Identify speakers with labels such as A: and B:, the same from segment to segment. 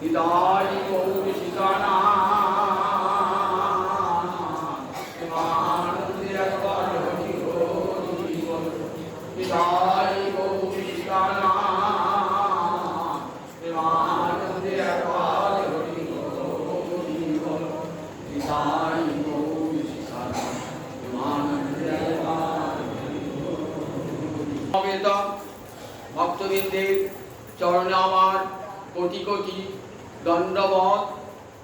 A: হৃদয় গৌর শিকানা হৃদয় গৌর শিকানা ভক্তবৃন্দের চরণে আমার কোটি কোটি দণ্ডবত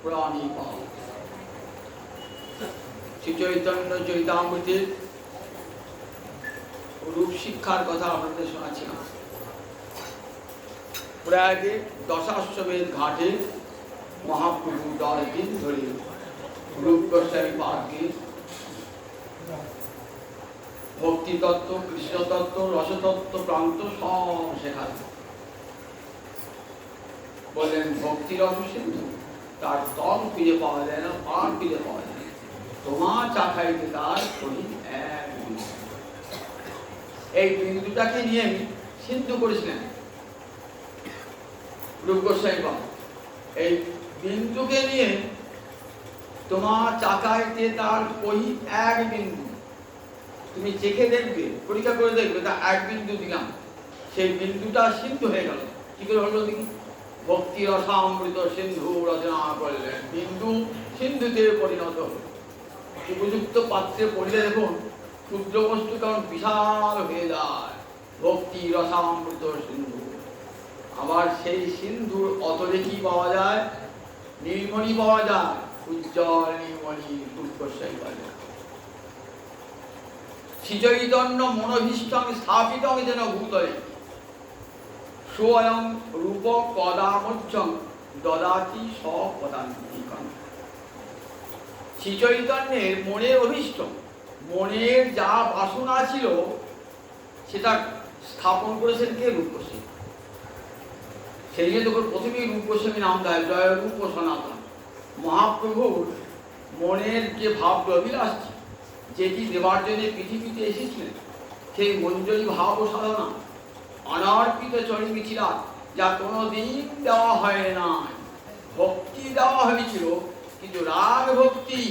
A: প্রণিপাত। শ্রী চৈতন্য চরিতামৃতের রূপ শিক্ষার কথা আপনাদের শোনাচ্ছিলাম। প্রয়াগে দশাশ্বমেধ ঘাটে মহাপ্রভু 10 দিন ধরে রূপ গোস্বামী পাঠকে ভক্তিতত্ত্ব, কৃষ্ণতত্ত্ব, রসতত্ত্ব, প্রান্ত সব শেখালেন। বললেন ভক্তি রস সিন্ধু, তার তল খুঁজে পাওয়া যায় না, পার খুঁজে পাওয়া যায় না, তোমার চাখাইতে তার করি এক বিন্দু। এই বিন্দুটাকে নিয়ে আমি সিন্ধু করেছিলেন রূপ গোস্বামী পাঠ। এই বিন্দুকে নিয়ে তোমার চাকাইতে তার কই এক বিন্দু। তুমি চেখে দেখবে, পরীক্ষা করে দেখবে, তা এক বিন্দু দিলাম, সেই বিন্দুটা সিন্ধু হয়ে গেল। কি করে হলো দেখি? ভক্তি রসামৃত সিন্ধু রচনা করলেন, বিন্দু সিন্ধুতে পরিণত হল। উপযুক্ত পাত্রে পড়লে দেখুন ক্ষুদ্র বস্তু কারণ বিশাল হয়ে যায়। ভক্তি রসামৃত সিন্ধু। আবার সেই সিন্ধুর অতলে কি পাওয়া যায়? নীলমণি পাওয়া যায়, উজ্জ্বল নীলমণি গোস্বামী পাওয়া যায়। শ্রীচৈতন্য মনোভীষ্টং স্থাপিতং যেন ভূতলে স্বয়ং রূপ কদামোচ্চং দদাতি স্বপদান্তিকং। শ্রীচৈতন্যের মনের অভীষ্ট, মনের যা বাসনা ছিল সেটা স্থাপন করেছেন কে? রূপ গোস্বামী। সেই জন্য তখন প্রথমেই রূপ গোস্বামী নাম দেয়, জয় রূপ সনাতন। মহাপ্রভুর মনের যে ভাব অভিলাষ, যেটি দেবার জন্য পৃথিবীতে এসেছিলেন, সেই মঞ্জরি ভাব ও সাধনা অনার্পিত চরী মিছিলা, যা কোনোদিন দেওয়া হয় না। ভক্তি দেওয়া হয়েছিল, কিন্তু রাগ ভক্তি,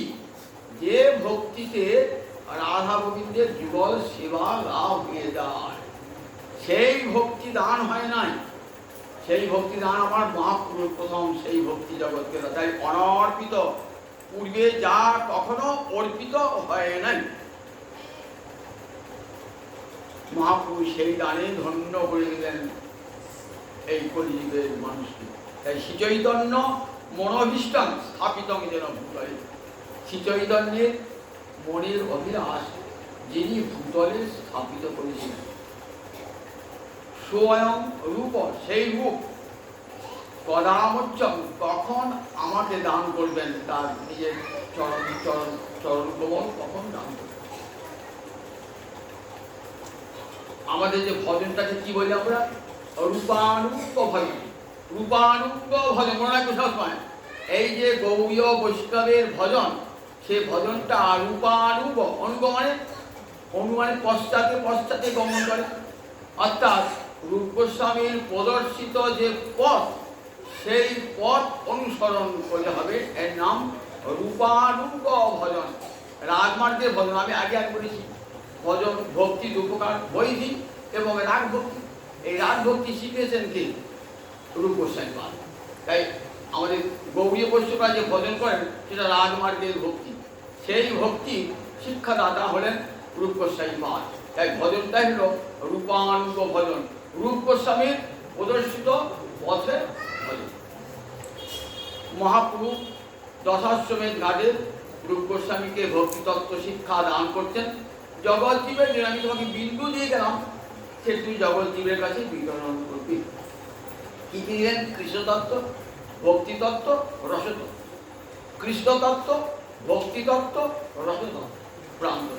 A: যে ভক্তিতে রাধা গোবিন্দের যুগল সেবা লাভ হয়ে যায়, সেই ভক্তি দান হয় নাই। সেই ভক্তি দান আমার মহাপ্রভু প্রথম সেই ভক্তি জগৎকে। তাই অনর্পিত, পূর্বে যা কখনো অর্পিত হয় নাই, মহাপ্রভু সেই দানে ধন্য করে দিলেন এই কলিযুগের মানুষকে। তাই শ্রীচৈতন্য মনোভীষ্টং স্থাপিতং যেন ভূতলে। শ্রীচৈতন্যের মনের অভিলাষ যিনি ভূতলে স্থাপিত করেছিলেন। স্বয়ং রূপ, সেই রূপ কদামোচ্চং, কখন আমাকে দান করবেন? তার নিজের চরণ চরণ চরণ কমল কখন দান করবেন? আমাদের যে ভজনটাকে কি বলি আমরা? রূপানুগ ভজন। রূপানুগ ভজন মনে রাখবে সবসময়। এই যে গৌড়ীয় বৈষ্ণবের ভজন, সে ভজনটা রূপানুগ। অনুগ মানে অনুমানে পশ্চাতে পশ্চাতে গমন করে। অর্থাৎ রূপ গোস্বামীর প্রদর্শিত যে পথ, সেই পথ অনুসরণ করে হবে। এর নাম রূপানুগ ভজন, রাগমার্গের ভজন। আমি আগে বলেছি ভজন ভক্তি উপকার বৈধি এবং রাগ ভক্তি। এই রাগ ভক্তি শিখিয়েছেন কে? রূপ গোস্বামী পাদ। তাই আমাদের গৌড়ীয় বৈষ্ণবরা যে ভজন করেন সেটা রাগমার্গের ভক্তি। সেই ভক্তি শিক্ষাদাতা হলেন রূপ গোস্বামী পাদ। তাই ভজনটাই হল রূপানুগ ভজন, রূপ গোস্বামীর প্রদর্শিত পথে ভজন। মহাপ্রভু দশাশ্বমেধ ঘাটে রূপ গোস্বামীকে ভক্তিতত্ত্ব শিক্ষা দান করতেন। জগৎজীবের জন্য আমি তোমাকে বিন্দু দিয়ে গেলাম, সে তুই জগৎজীবের কাছে বিতরণ করবি। কি দিলেন? কৃষ্ণতত্ত্ব, ভক্তিতত্ত্ব, রসতত্ত্ব। কৃষ্ণতত্ত্ব, ভক্তিতত্ত্ব, রসতত্ত্ব, প্রান্ত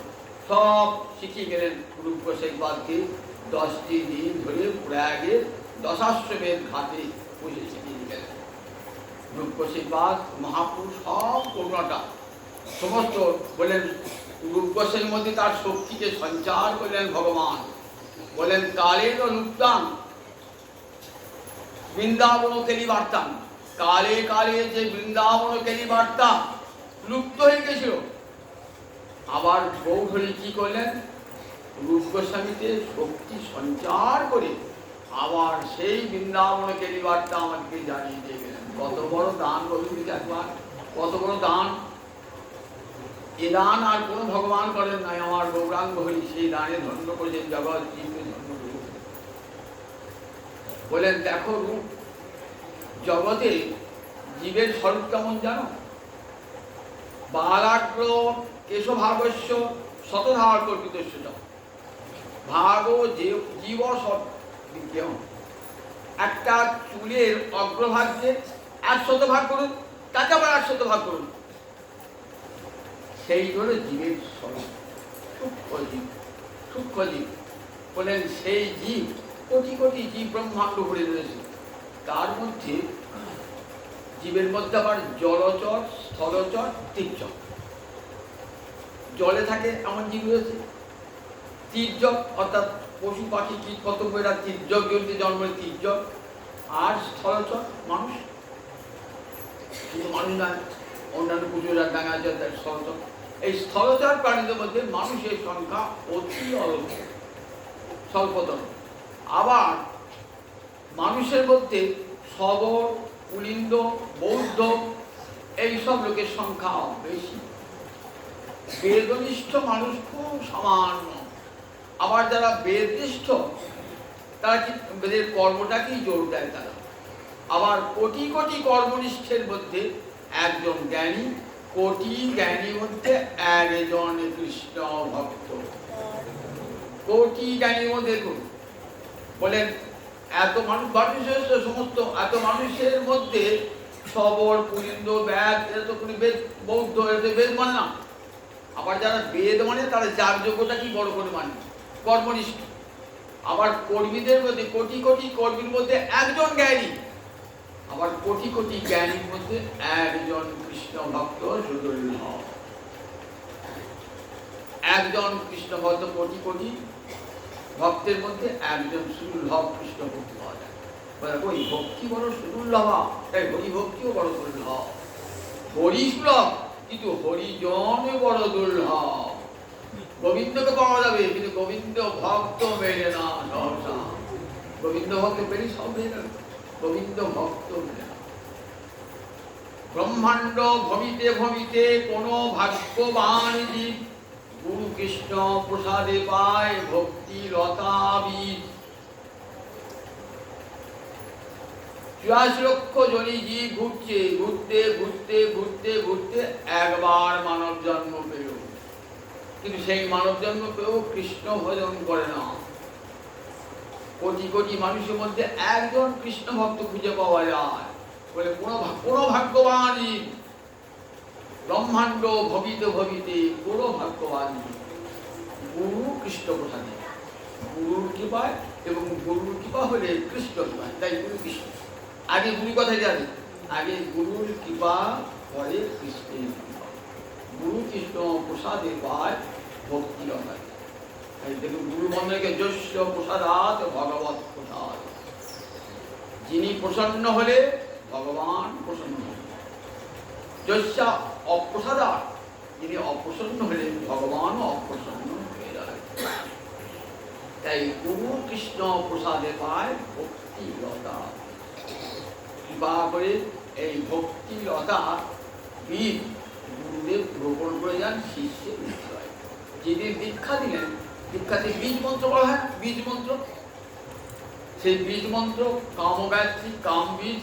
A: সব শিখিয়ে গেলেন রূপ গোস্বামী পাদকে। 10টি দিন ধরে প্রয়াগের দশাশ্বমেধ ঘাটে বসে শিখিয়ে গেলেন রূপ গোস্বামী পাদ। মহাপুরুষ সব করুণাটা সমস্ত বললেন। রূপ গোস্বামীর মধ্যে তার শক্তিকে সঞ্চার করলেন ভগবান। বলেন কালের লুপ্তান বৃন্দাবন তেলি বার্তান, কালে কালে যে বৃন্দাবনকারী বার্তা লুপ্ত হয়ে গেছিল, আবার গৌরহরি কি করলেন, রূপ গোস্বামীতে শক্তি সঞ্চার করে আবার সেই বৃন্দাবনকারী বার্তা আমাদেরকে জানিয়ে দিয়ে গেলেন। কত বড় দান গোবিন্দকে, একবার কত বড় দান! এ দান আর কোনো ভগবান করেন নাই, আমার গৌরাঙ্গ হরি সেই দানে ধন্য করেছেন, জগৎ জীবকে ধন্য করেছেন। বলেন দেখো রূপ জগতে জীবের স্বরূপ কেমন জানো? বালাগ্র কেশভাগস্য শতধার কল্পিত ভাগ জীব কেউ একটা চুলের অগ্রভাগকে 100 ভাগ করুন, তাকে আবার 100 ভাগ করুন, সেই হলো জীবের স্বরূপ, সূক্ষ্ম জীব। সূক্ষ্ম জীব বলেন সেই জীব কোটি কোটি জীব ব্রহ্মাণ্ড ভরে রয়েছে, তার মধ্যে জীবের মধ্যে আবার জলচর, স্থলচর, তীর্যক। জলে থাকে এমন জীব রয়েছে, তীর্যক অর্থাৎ পশু পাখি কীট পতঙ্গ, এরা তীর্যক জন্মে জন্মের তীর্যক। আর স্থলচর মানুষ, কিন্তু মানুষ নয়, অন্যান্য পুজোরা ডাঙা যায় তার স্থলচর। এই স্থলচর প্রাণীদের মধ্যে মানুষের সংখ্যা অতি অল্প, স্বল্পতর। আবার মানুষের মধ্যে শবর, পুলিন্দ, বৌদ্ধ এইসব লোকের সংখ্যা বেশি। বেদনিষ্ঠ মানুষ খুব সামান্য। আবার যারা বেদনিষ্ঠ তারা কি বেদের কর্মটাকেই জোর দেয় তারা। আবার কোটি কোটি কর্মনিষ্ঠের মধ্যে একজন জ্ঞানী, কোটি জ্ঞানীর মধ্যে একজন কৃষ্ণ ভক্ত। কোটি জ্ঞানীর মধ্যে দেখুন, বলেন এত মানুষের সমস্ত এত মানুষের মধ্যে শবর, পুলিন্দ, ব্যাদ, এরা তো কোনো বেদ, বৌদ্ধ এরা বেদ মানে না। আবার যারা বেদ মানে তারা যাগযজ্ঞটা কি বড় করে মানে, কর্মনিষ্ঠ। আবার কর্মীদের মধ্যে কোটি কোটি কর্মীর মধ্যে একজন জ্ঞানী, আবার কোটি কোটি জ্ঞানীর মধ্যে একজন কৃষ্ণ ভক্ত সুদুর্লভ। একজন কৃষ্ণ ভক্ত কোটি কোটি ভক্তের মধ্যে একজন সুদুর্লভ কৃষ্ণ ভক্তি পাওয়া যায়। ওই ভক্তি বড় সুদুর্লভ, তাই হরি ভক্তিও বড় দুর্লভ। হরি সুলভ কিন্তু হরিজন বড় দুর্লভ। গোবিন্দকে পাওয়া যাবে কিন্তু গোবিন্দ ভক্ত মেলে না সহসা। গোবিন্দ ভক্ত পেলে সব মেলে না, গোবিন্দ ভক্ত মেলে না। ব্রহ্মাণ্ড ভবিতে ভবিতে কোন ভাগ্যবান জীব গুরু কৃষ্ণ প্রসাদে পায় ভক্তি লতাবীজ। 84 লক্ষ জনি জীব ঘুরছে, ঘুরতে ঘুরতে ঘুরতে ঘুরতে একবার মানব জন্ম পেল, কিন্তু সেই মানব জন্ম পেয়েও কৃষ্ণ ভজন করে না। কোটি কোটি মানুষের মধ্যে একজন কৃষ্ণ ভক্ত খুঁজে পাওয়া যায়। বলে কোন ভাগ্যবান জীব, ব্রহ্মাণ্ড ভবিতে ভবিতে কোন ভাগ্যবান জীব গুরু কৃষ্ণ প্রসাদে, গুরুর কৃপায়, এবং গুরুর কৃপা হলে কৃষ্ণ কৃপায়, তাই গুরু কৃষ্ণ। আগে গুরু কথাই জানি, আগে গুরুর কৃপা পরে কৃষ্ণের কৃপা। গুরু কৃষ্ণ প্রসাদে পায় ভক্তি লতায়। দেখুন গুরু মন্দিরকে যস্য প্রসাদাৎ ভগবৎ প্রসাদ। যিনি প্রসন্ন হলে ভগবান প্রসন্ন হন। যস্য অপ্রসাদাৎ, যিনি অপ্রসন্ন হলে ভগবানও অপ্রসন্ন হয়ে যায়। তাই গুরু কৃষ্ণ প্রসাদে পায় ভক্তি লতা। কৃপা করে এই ভক্তি লতা বীজ গুরুদেব রোপণ করে যান শিষ্যের হৃদয়ে। যিনি দীক্ষা দিলেন, দীক্ষাতে বীজ মন্ত্র বলা হয়, বীজ মন্ত্র। সেই বীজ মন্ত্র কাম গায়ত্রী, কাম বীজ,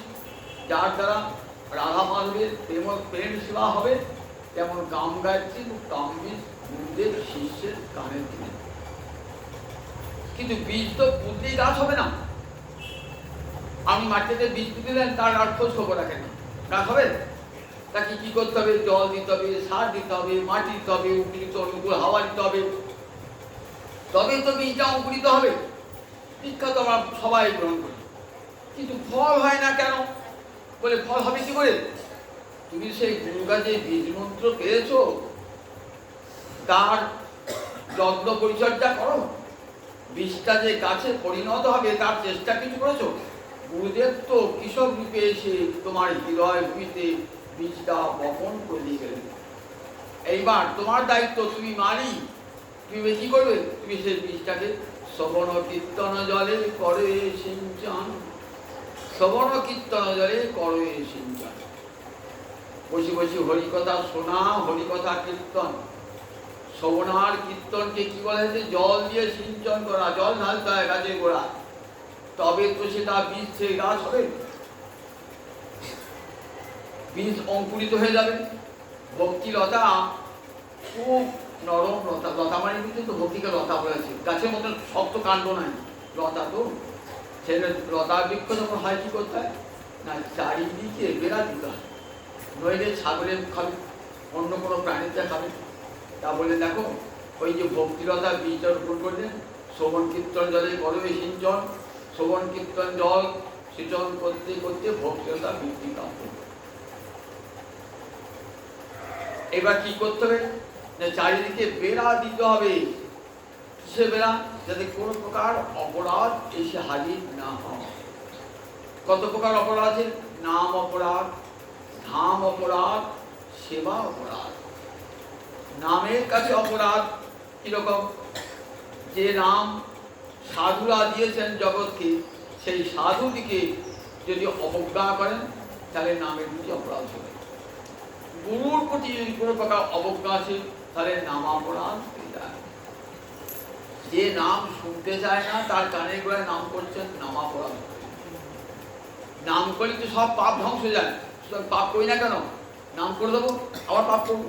A: যার দ্বারা রাধা মাধবের প্রেম সেবা হবে, তেমন কাম গায়ত্রী ও কাম বীজ গুরুদেব শিষ্যের কানে দিলেন। কিন্তু বীজ তো পুঁতলেই গাছ হবে না। আমি মাটিতে বীজ দিলেন, তার আর খোঁজ খবর রাখেন না, গাছ হবে? তাকে কি করতে হবে? জল দিতে হবে, সার দিতে হবে, মাটি দিতে হবে, উপযুক্ত অনুকূল হাওয়া দিতে হবে, তবে তো বীজটা অঙ্কুরিত হবে। দীক্ষা তো আমরা সবাই গ্রহণ করি, কিন্তু ফল হয় না কেন? বলে ফল হবে কি করে? তুমি সেই গুরু কাছে বীজ মন্ত্র পেয়েছো, তার যত্ন পরিচর্যা করো, বীজটা যে গাছে পরিণত হবে তার চেষ্টা কিছু করেছো? গুরুদেব তো কৃষক রূপে এসে তোমার হৃদয় ভূমিতে বীজটা বপন করে দিয়ে গেলেন। এইবার তোমার দায়িত্ব, তুমি মারি, তুমি কি করবে? তুমি সেই বীজটাকে শ্রবণ কীর্তন জলে করে সিঞ্চন, শ্রবণ কীর্তন জলে করে সিঞ্চন। বসে বসে হরিকথা শোনা, হরিকথা কীর্তন। শ্রবণ আর কীর্তনকে কি বলা হয়েছে? জল দিয়ে সিঞ্চন করা, জল ঢালতে হয় গাছের গোড়া, তবে তো সেটা বীজ সেই গাছ হবে, বীজ অঙ্কুরিত হয়ে যাবে। ভক্তি লতা খুব নরম লতা, লতা মানে কিন্তু ভক্তিকে লতা বলেছে, গাছের মতন শক্ত কাণ্ড নাই, লতা তো। সেটা লতা বৃক্ষ যখন হয় কি করতে হয় না, চারিদিকে বেড়া দিতে হয়, নইলে ছাগলের খাবে, অন্য কোনো প্রাণীটা খাবে। তা বলে দেখো, ওই যে ভক্তিলতা বীজটা রোপণ করলেন, শ্রবণ কীর্তন জলে করবে সিঞ্চন, শ্রবণ কীর্তন জল সিঞ্চন করতে করতে ভক্তিলতা বৃদ্ধি প্রাপ্ত। এবার কি করতে হবে? যে চারিদিকে বেড়া দিতে হবে। কিসে বেড়া? যাতে কোনো প্রকার অপরাধ এসে হাজির না হয়। কত প্রকার অপরাধ আছে? নাম অপরাধ, ধাম অপরাধ, সেবা অপরাধ। নামের কাছে অপরাধ কিরকম? যে নাম সাধুরা দিয়েছেন জগৎকে, সেই সাধুদিকে যদি অবজ্ঞা করেন তাহলে নামের প্রতি অপরাধ হবে। গুরুর প্রতি যদি কোনো প্রকার অবজ্ঞা আছে তাহলে নামাপরাধ হয়ে যায়। যে নাম শুনতে চায় না তার কানের গোড়ায় নাম করছেন, নামাপরাধ। নাম করলে তো সব পাপ ধ্বংস যায়। পাপ করি না কেন? নাম করে দেবো, আবার পাপ করবো।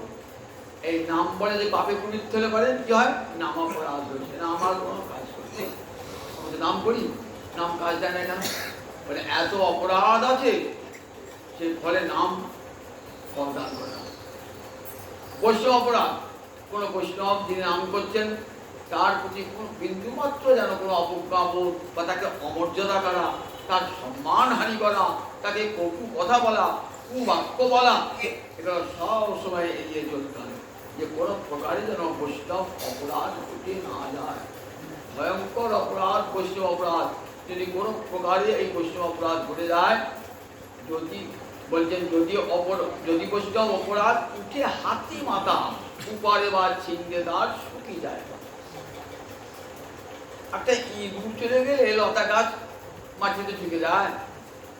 A: এই নাম বলে যে পাপে প্রবৃত্ত হলে পারে কি হয়? নামাপরাধ হয়েছে। না আমার কোনো কাজ করছে, নাম করি, নাম কাজ দেয় না কেন? বলে এত অপরাধ আছে, সে ফলে নাম ফলদান করে না। বৈষ্ণব অপরাধ, কোনো বৈষ্ণব যিনি নাম করছেন তার প্রতি কোনো বিন্দুমাত্র যেন কোনো অবজ্ঞা বোধ বা তাকে অমর্যাদা করা, তার সম্মানহানি করা, তাকে কটু কথা বলা, কুবাক্য বলা, এগুলো সব সময় এড়িয়ে চলতে হবে, যে কোনো প্রকারে যেন বৈষ্ণব অপরাধ ঘটে না যায়। ভয়ঙ্কর অপরাধ বৈষ্ণব অপরাধ। যদি কোনো প্রকারে এই বৈষ্ণব অপরাধ ঘটে যায়, যদি বলছেন যদি বৈষ্ণব অপরাধ উঠে হাতি মাথা উপারে বা ছিঙ্গে দাঁড় শুকিয়ে যায়। একটা ইঁদুর চলে গেলে লতা গাছ মাটিতে ঝুঁকে যায়,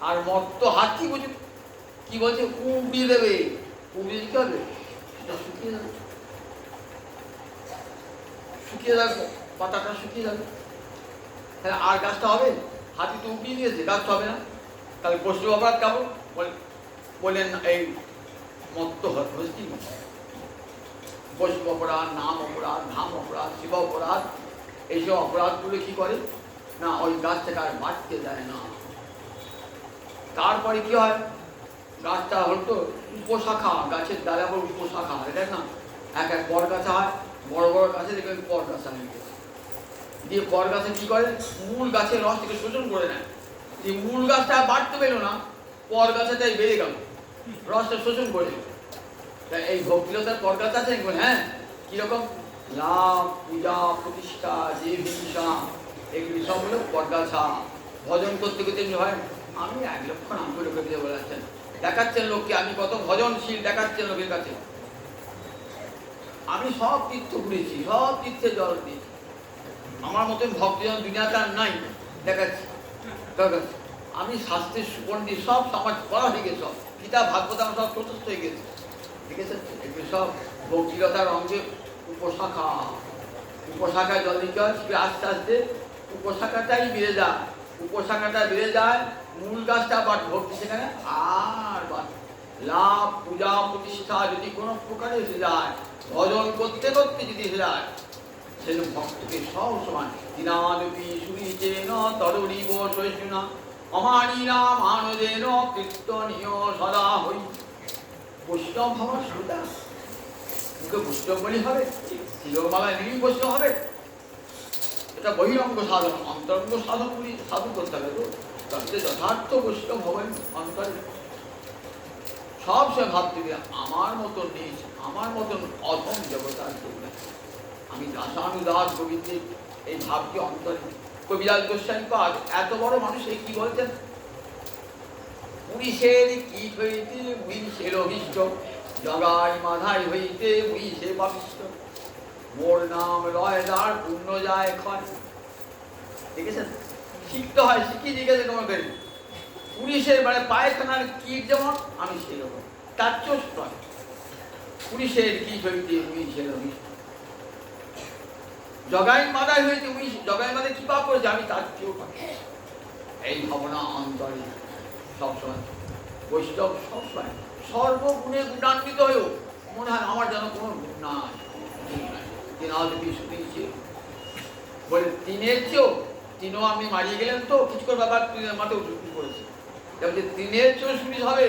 A: আর মত্ত হাতি বুঝে কি বলছে, উবড়িয়ে দেবে। উবড়িয়ে দিতে হবে, সেটা শুকিয়ে যাবে, শুকিয়ে যাবে, পাতাটা শুকিয়ে যাবে। তাহলে আর গাছটা হবে? হাতি তো উবড়িয়ে দিয়েছে, গাছটা হবে না। তাহলে বৈষ্ণব অপরাধ কেমন বলেন? এই মত্ত হস্তি বৈষ্ণব অপরাধ, নাম অপরাধ, ধাম অপরাধ, শিব অপরাধ, এইসব অপরাধগুলো কি করে না, ওই গাছটাকে আর বাঁচতে দেয় না। তারপরে কি হয়? গাছটা হয়তো উপশাখা, গাছের ডালে আবার উপশাখা, এটা না এক এক বর গাছা হয়, বড় বড় গাছে দেখবেন পর গাছা হয়ে গেছে। দিয়ে পর গাছে কি করে? মূল গাছের রস থেকে শোষণ করে নেয়। এই মূল গাছটা বাড়তে পেল না, পর গাছটাই বেড়ে গেল, রসটা শোষণ করে। এই ভক্তিলতার পর গাছ আছে, হ্যাঁ, কিরকম লাভ, পূজা, প্রতিষ্ঠা, যে হিংসা, এগুলি সব হলো পরগাছা। ভজন করতে করতে হয়, আমি 1 লক্ষ নাম করে দিতে বলেছেন, দেখাচ্ছেন লোককে আমি কত ভজনশীল, দেখাচ্ছেন লোকের কাছে। আমি সব তীর্থ ঘুরেছি, সব তীর্থে জল দিয়েছি, আমার মতন ভক্তজন দুনিয়াতে আর নাই, দেখাচ্ছি। আমি শাস্ত্রের সুপণ্ডিত, সব সমাজ পড়া হয়ে গেছে, সব গীতা ভাগবত আমার সব প্রশস্ত হয়ে গেছে, ঠিক আছে। এগুলো সব ভক্তিলতার অঙ্গে উপশাখা। উপশাখায় জল দিতে হয়, আস্তে আস্তে উপশাখাটাই বেড়ে যায়, উপশাখাটা বেড়ে যায়, মূল গাছটা বাট ভক্তি সেখানে আর বাট লাভ, পূজা, প্রতিষ্ঠা যদি কোনো প্রকারে এসে যায়, ভজন করতে করতে যদি এসে যায়, সেজন্য ভক্তকে সব সময় দিনাদপি সুরিচেন তরুরিব সহিষ্ণুনা অমানিনা মানদেন কীর্তনীয় সদা হই। বৈষ্ণব হওয়ার সুবিধা, মুখে বৈষ্ণব বলি হবে, তিলকমালায় নিয়ে বৈষ্ণব হবে, এটা বহিরঙ্গ সাধন। অন্তরঙ্গ সাধনগুলি সাধন করতে হবে, তাতে যথার্থ বৈষ্ণব হবেন অন্তরে। সব সে ভাবতে গিয়ে আমার মতন নিজ, আমার মতন অধম জগতার কেউ নেই। আমি দাসানুদাস গোবিন্দের এই ভাবটি অন্তরে। কবিরাজ গোস্বামী পাদ এত বড় মানুষ, এই কি বলছেন, পুরুষের কীট হইতে মহিষের অভিষ্ট, জগাই মাধাই হইতে মহিষে পাপিষ্ট, মোর নাম লয় যার পুণ্য যায় ক্ষয়। দেখেছেন, শিখতে হয়, শিখিয়ে দিয়ে গেছে তোমাকে। পুলিশের মানে পায়খানার কীট যেমন আমি সেরকম, তার চোষ নয়। পুলিশের কীট হইতে মহিষের অভিষ্ট, জগাই মাদাই হইতে মহিষ, জগাই মাদায় কি পাপ করেছে আমি তার কেউ পাপ। এই ভাবনা অন্তরে সবসময় বৈষ্ণব সবসময় সর্বগুণে গুণান্বিত হয়েও মনে হয় আমার যেন কোনো গুণ নাই। বলে তিনের চেয়েও, তিনও আপনি মারিয়ে গেলেন তো কিছু করে ব্যাপার মাঠে উঠে করেছে, তিনের চেয়েও সুবিধ হবে।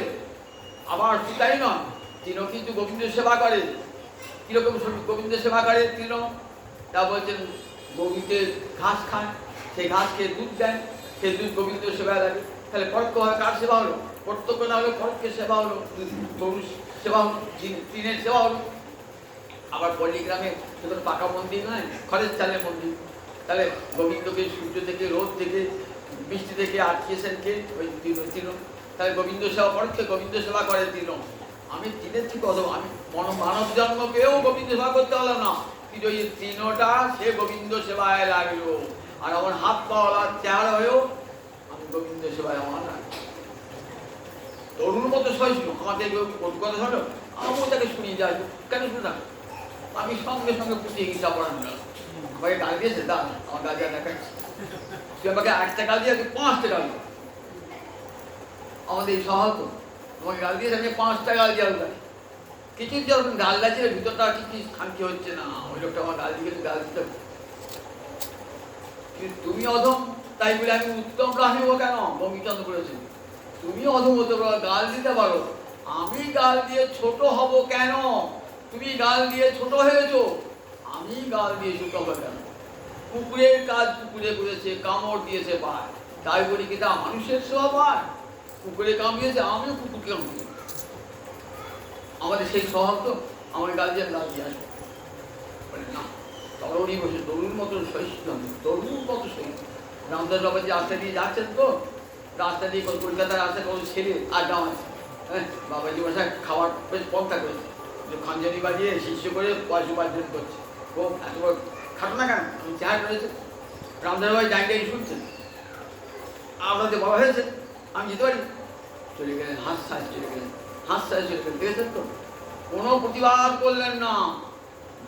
A: আবার তাই নয়, তিনও কিন্তু গোবিন্দের সেবা করে। কিরকম গোবিন্দের সেবা করে তিনও? তা বলছেন গোবিন্দের ঘাস খান, সেই ঘাস খেয়ে দুধ দেন, সেই দুধ গোবিন্দের সেবা লাগে। তাহলে পরোক্ষভাবে কার সেবা হলো? প্রত্যক্ষ না হলে পরোক্ষের সেবা হলো, গরুর সেবা হলো, তিনের সেবা হলো। আবার পল্লীগ্রামে যখন পাকা মন্দির নয়, খড়ের চালের মন্দির, তাহলে গোবিন্দকে সূর্য থেকে, রোদ থেকে, বৃষ্টি থেকে আটকেছেন কে? ওই তিন। তাহলে গোবিন্দ সেবা পরোক্ষে গোবিন্দ সেবা করে তিন। আমি তিনের থেকে অধম, আমি মানব জন্ম পেয়েও গোবিন্দ সেবা করতে পারলাম না, কিন্তু ওই তিনটা সে গোবিন্দ সেবায় লাগলো। আর আমার হাত পাওয়ার চেহারা হয়েও আমি গোবিন্দ সেবায় আমার লাগলো। তরুণ মতো সহিষ্ণু, আমাকে কটু কথা শোনো, আমিও তাকে শুনিয়ে যাই, কেন শুনে? আমি সঙ্গে সঙ্গে পুষিয়ে গিয়ে পড়ানো গেল। আমাকে গাল দিয়েছে, দা আমার গাল দিয়ে দেখাচ্ছি, তুই আমাকে 1টা গাল দিয়ে 5টা গাল দিও। আমাদের এই স্বভাব তো, আমাকে গাল দিয়েছে, আমি 5টা গাল দিয়ে আলু গালি। কিছু যখন গাল গাছে ভিতরটা কি শান্তি হচ্ছে না, ওই লোকটা আমার গাল দিয়ে গাল দিতে। কিন্তু তুমি অধম, তাই বলে আমি উত্তম প্রাণী হবো কেন? বঙ্কিমচন্দ্র করেছেন, তুমি অধম হতে পারো, গাল দিতে পারো, আমি গাল দিয়ে ছোট হব কেন? তুমি গাল দিয়ে ছোট হয়েছো, আমি গাল দিয়ে ছোট হবো কেন? কুকুরের কাজ কুকুরে করেছে, কামড় দিয়েছে পায়, তাই বলি কি তা মানুষের সেবা পায়? কুকুরে কামড়িয়েছে, আমিও কুকুরকে কামড়িয়েছি। আমাদের সেই স্বভাব তো, আমার গাল দিয়ে গাল দিয়ে আসবে বলে না। তরুণী বসে তরুণ মতো সহিষ্ণু, তরুণ মতো সহিষ্ণু। রামদাস বাবাজি রাস্তা দিয়ে যাচ্ছেন তো, রাস্তা দিয়ে কলকাতার রাস্তা কোনো ছেলে আর গাঁও আছে, হ্যাঁ, বাবাজি বসায় খাবার বেশ পন্থা করেছে, যে খাঞ্জানি বাজিয়ে শিষ্য করে পয়সা উপার্জন করছে। ও এত বড় খাটো না কেন? আমি চেহারা করেছে। রামদাস বাবাজি জায়গায় শুনছেন, আপনাদের বলা হয়েছে আমি যেতে পারি, চলে গেলেন, হাঁস ছাড় চলে গেলেন, হাঁস ছাড় চলে গেলেন। দেখেছেন তো, কোনো প্রতিবাদ করলেন না।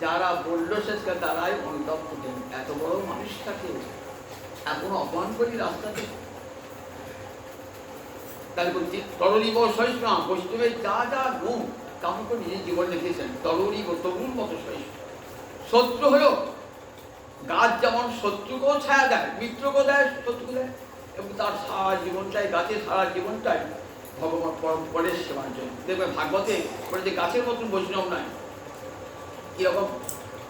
A: যারা বলল শেষকে তারাই অনুতাপ করলেন, এত বড় মানুষটাকে এখন অপমান করি রাস্তাতে। তাই বলছি তরুণী বড় সহিষ্ণু, বৈষ্ণবের যা যা গুণ কামন করে নিজের জীবন লিখেছেন, তরুণী তরুণ মতো সহিষ্ণু। শত্রু হলো গাছ যেমন শত্রুকেও ছায়া দেয়, মিত্রকেও দেয়, শত্রুকে দেয়, এবং তার সারা জীবনটাই, গাছের সারা জীবনটাই ভগবান পরের সেবার জন্য। দেখবেন ভাগবতে বলে যে গাছের মতন বৈষ্ণব নয়, কিরকম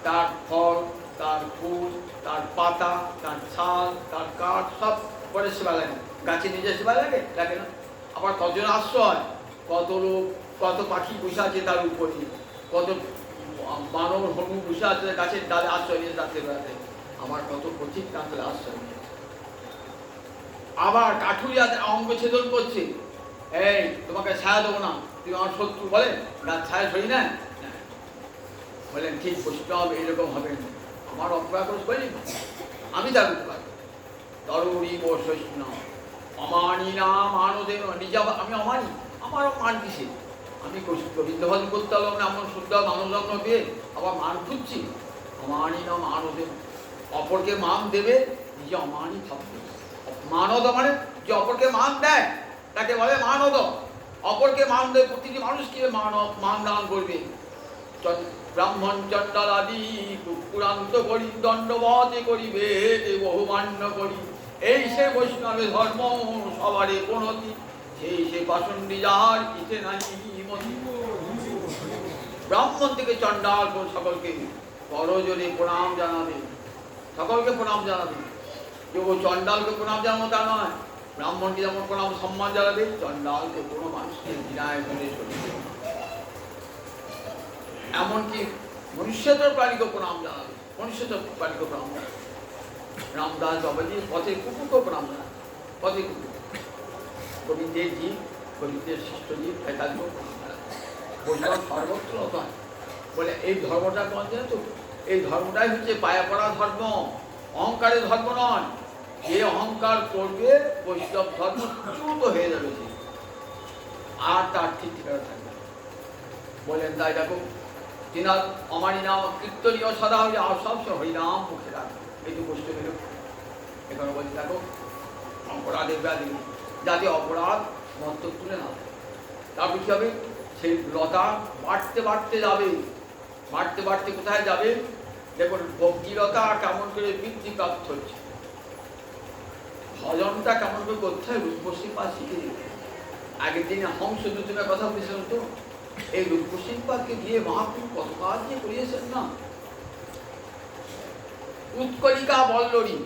A: তার ফল, তার ফুল, তার পাতা, তার ছাল, তার কাঠ সব পরের সেবা লাগে। গাছে নিজের সেবা লাগে লাগে না? আবার কতজন আশ্রয়, কত লোক, কত পাখি বসে আছে তার উপরে, কত মানব হনু বসে আছে গাছের ডালে আশ্রয় নিয়ে রাখতে বেড়াতে, আবার কত পথিক কাঁচলে আশ্রয় নিয়েছে। আবার কাঠুরিয়া অঙ্গ ছেদন করছে, এই তোমাকে ছায়া দেবো না, তুমি আমার শত্রু, বলেন গাছ ছায়া সরি না, বলেন ঠিক বৈষ্ণব এইরকম হবে না, আমার অপরাধ করে বলি আমি তার উৎপাদ। তরুণী বৈষ্ণব অমানি না মানদেব, নিজে আমি অমানি, আমারও মান কিসে? আমি গোবিন্দ ভজন করতে পারলাম না, এমন সুন্দর মানজন্ম পেয়ে আবার মান খুঁজছি। অমানি না মানদেব, অপরকে মান দেবে, নিজে অমানি থাকবে। মানদ মানে যে অপরকে মান দেয় তাকে বলে মানদ। অপরকে মান দেয়, প্রতিটি মানুষকে মান দান করবে। ব্রাহ্মণ চণ্ডাল আদি কুকুরান্ত করি, দণ্ডবতে করিবে বহুমান্য করি, এই সে বৈষ্ণবের ধর্ম সবারে প্রণতি, সেই সে পাষণ্ডী যাহার ইচ্ছে নাই মতি। ব্রাহ্মণ থেকে চণ্ডাল সকলকে করজোরে প্রণাম জানাবে, সকলকে প্রণাম জানাবে। কেউ চণ্ডালকে প্রণাম জানাবো তা নয়, ব্রাহ্মণকে যেমন প্রণাম সম্মান জানাবে, চণ্ডালকে কোনো মানুষকে বিনায় করে চলবে। এমনকি মনুষ্যতর প্রাণীকে প্রণাম জানাবে, মনুষ্যতর প্রাণীকে প্রণাম জানাবে। রামদাস বাবাজি পথে কুকুরকে প্রণাম জানাবে, পথে কুকুর। গোবিন্দের জি গোবিন্দের শিষ্টজীব থাকবো বৈষ্ণব সর্বত্র নয় বলে এই ধর্মটা কোন জানো তো? এই ধর্মটাই হচ্ছে পায়া পড়া ধর্ম, অহংকারের ধর্ম নয়। যে অহংকার করবে বৈষ্ণব ধর্ম চ্যুত হয়ে যাবে, আর তার ঠিক ঠিকানা থাকবে। বলেন তাই দেখো, তিনার অমানি নাম কীর্তনীয় সদা হইলে আর সবসময় হরিনাম মুখে রাখবে। এই যে বৈষ্ণব এলো এখানে বলছি দেখো, অপরাধের ব্যাধি যাতে অপরাধ মস্তক তুলে না দেয়। তারপর কী হবে? সেই লতা বাড়তে বাড়তে যাবে, বাড়তে বাড়তে কোথায় যাবে? দেখুন ভক্তিলতা কেমন করে বৃদ্ধি প্রাপ্ত হচ্ছে, ভজনটা কেমন করে করতে হয় রূপসী পা শিখে দিবে। আগের দিনে হংস দুজনের কথা বলেছিলাম তো, এই রূপসী পাকে দিয়ে মহাপ্রভু কত কাজ দিয়ে করিয়েছেন না। উৎকলিকা বল্লরী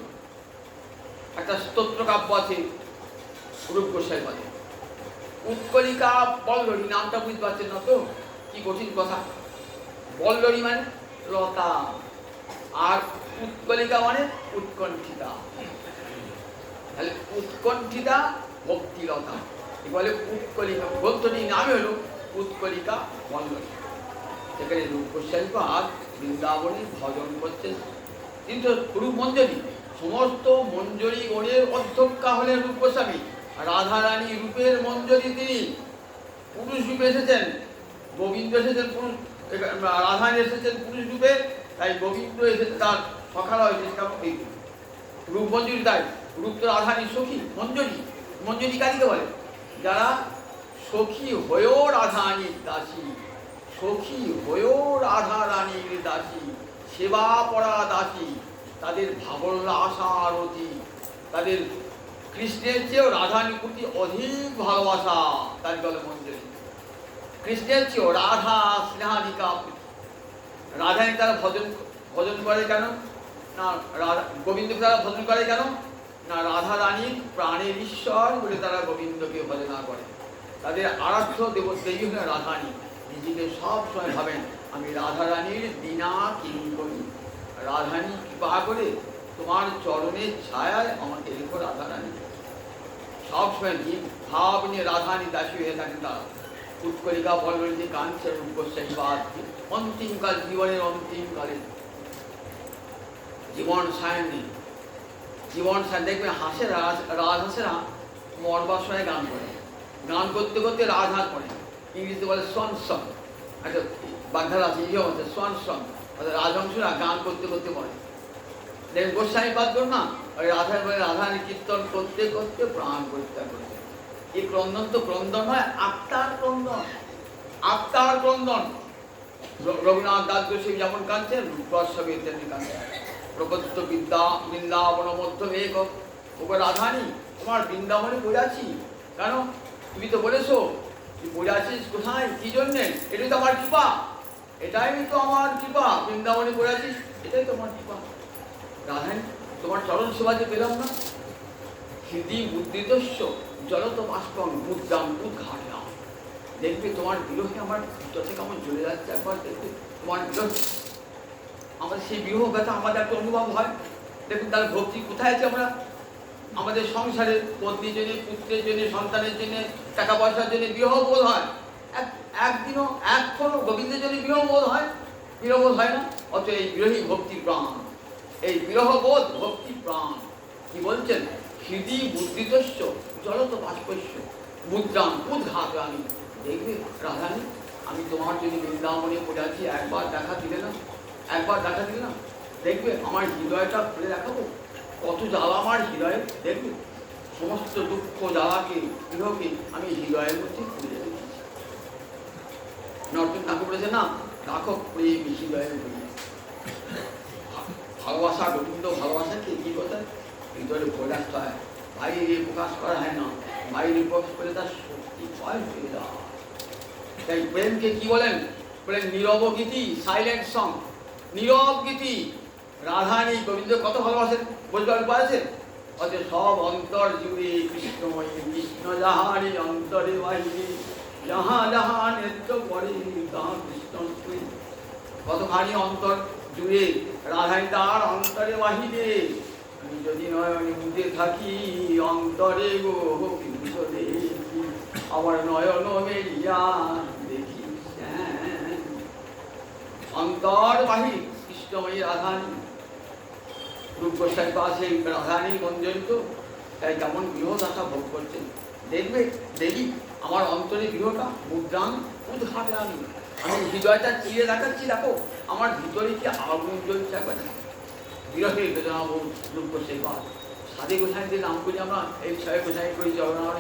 A: একটা স্তোত্র কাব্য আছে রূপ গোস্বাই পাতে। উৎকলিকা বল্লরী নামটা বুঝতে পারছেন না তো? কি কঠিন কথা। বল্লরী মানে লতা, আর উৎকলিকা মানে উৎকণ্ঠিতা। তাহলে উৎকণ্ঠিতা ভক্তিলতা বলে উৎকলিকা। গ্রন্থটির নামে হলো উৎকলিকা বল্লরী। সেখানে রূপ গোস্বাই পাদ বৃন্দাবনে ভজন করছেন। কিন্তু রূপ মঞ্জরী, সমস্ত মঞ্জরী গণের অধ্যক্ষা হলেন রূপ গোস্বামী। রাধারানী রূপের মঞ্জরী, তিনি পুরুষ রূপে এসেছেন, গোবিন্দ এসেছেন পুরুষ, রাধারানী এসেছেন পুরুষ রূপে, তাই গোবিন্দ এসেছে তার সখারা হয়েছে এই রূপ মঞ্জুরি। তাই রূপ তো রাধারানীর সখী মঞ্জরী। মঞ্জরী কাদিকে বলে যারা সখী হয়েও রাধারানীর দাসী, সখী হয়েও রাধারানীর দাসী, সেবা পরা দাসী, তাদের ভাবল্লাস আরতি, তাদের কৃষ্ণের চেয়েও রাধারানীর প্রতি অধিক ভালোবাসা, তাই বলে মঞ্জরী। কৃষ্ণের চেয়েও রাধা স্নেহানিকা। রাধারানী তারা ভজন করে কেন না? গোবিন্দকে তারা ভজন করে কেন না? রাধারানীর প্রাণের ঈশ্বর বলে তারা গোবিন্দকে ভজনা করে। তাদের আরাধ্য দেবী হলেন রাধারানী। নিজেকে সব সময় ভাবেন আমি রাধারানীর বিনা কিঙ্করী, রাধারানী কৃপা করে তোমার চরণের ছায়ায় আমাকে রেখো রাধারানী। সবসময় ভাব নিয়ে রাধারানী দাসী হয়ে থাকেন তারা। উৎকলিকা বল্লরী যে কাঞ্চন রূপ গোস্বাই পাদ অন্তিমকাল, জীবনের অন্তিমকালে জীবন সায়নী, জীবন সায়ন দেখবেন হাসে রাজহাঁসেরা মরবার সময় গান করে, গান করতে করতে রাজহাঁস করে, ইংরেজিতে বলে সন সং। আচ্ছা বাগধারা আছে ইয়ে হচ্ছে সন সং, রাজহংসরা গান করতে করতে পড়ে। দেখবেন গোস্বামী পাদ করুন না, ওই রাধারানী কীর্তন করতে করতে প্রাণ পরিত্যাগ করতে। এই ক্রন্দন তো ক্রন্দন হয়, আত্মার ক্রন্দন, আত্মার ক্রন্দন। রঘুনাথ দাস গোস্বামী যেমন কাঁদছেন, রূপস্বামী ইত্যাদি কাঁদছেন। প্রকৃত বৃন্দাবন মধ্য এক ওকে রাধারানী তোমার বৃন্দাবনে পড়ে আছি কেন? তুমি তো বলেছো তুই পড়ে আছিস কোথায়, কি জন্যে? এটাই তো আমার কৃপা, এটাই তো আমার কৃপা। বৃন্দাবনে পড়ে আছিস, এটাই তো আমার কৃপা। রাধারানী তোমার চরণ সেবা যে পেলাম না, হৃদি মুদ্রিতস্য জলত বাষ্পং মুদ্রাম উদ্ঘাটলাম। দেখবে তোমার বিরহে আমার যথে কেমন জ্বলে যাচ্ছে, একবার দেখবে তোমার বিরহ, আমাদের সেই বিরহ ব্যথা আমাদের একটা অনুভব হয়। দেখুন তাহলে ভক্তি কোথায় আছে? আমরা আমাদের সংসারে পত্নীর জন্য, পুত্রের জন্য, সন্তানের জন্য, টাকা পয়সার জন্য বিরহ বোধ হয়, একদিনও এখনো গোবিন্দের জন্য বিরহ বোধ হয়? বিরহ বোধ হয় না। অত এই বিরহী ভক্তি প্রাণ, এই বিরহ বোধ ভক্তি প্রাণ। কি বলছেন? হৃদি মুদ্রিতস্য জলত বাষ্পস্য মুদ্রাম উদ্ঘাটলামি। দেখবে রাধারানী আমি তোমার জন্য বৃন্দাবনে পড়ে আছি, একবার দেখা দিলে না, একবার দেখা দিলে না, দেখবে আমার হৃদয়টা খুলে দেখাবো, কত জ্বালা আমার হৃদয়ে। দেখবে সমস্ত দুঃখ জ্বালাকে বিরহকে আমি হৃদয়ের মধ্যে খুলে রেখেছি। নর্তন ঠাকুর বলেছে না, রাখো প্রেম হৃদয়ের বইয়ে। ভালোবাসা, গোবিন্দ ভালোবাসাকে কি কথা হৃদয়ে ভরে রাখতে হয়, বাইরে প্রকাশ করা হয় না। বাইরে প্রকাশ করে তার শক্তি ক্ষয় হয়ে যায়। তাই প্রেমকে কি বলেন? বলেন নীরব গীতি, সাইলেন্ট সং, নীরব গীতি। রাধারানী গোবিন্দ কত ভালোবাসেন বলতে পারছেন? অথচ সব অন্তর জুড়ে কৃষ্ণময়ী, কৃষ্ণ যাহারি অন্তরে বাহিরে, যাহা যাহা নেত্য করে তাহা কৃষ্ণ। কতখানি অন্তর জুড়ে রাধারানী তার অন্তরে বাহিরে। আমি যদি নয় মুদে থাকি অন্তরে গো কিন্তু দেখি আমার নয়ন মেলিয়া দেখি অন্তর বাহির কৃষ্ণময়ী রাধানী রূপ গোসাই পাশে রাধানী মঞ্জরিত তাই কেমন গৃহদাসা ভোগ করছেন দেখবে দেখি আমার অন্তরে গৃহটা মুদ্রাং উদ্ঘাটে আমি হৃদয়টা চিরে দেখাচ্ছি দেখো আমার ভিতরে কি আগুন জ্বলছে একবার বিরহের বেদনা বোধ রূপ গোসাই পাশ সাদে গোসাইদের নাম করি আমরা এই ছয় গোসাই করি জগন্নাথ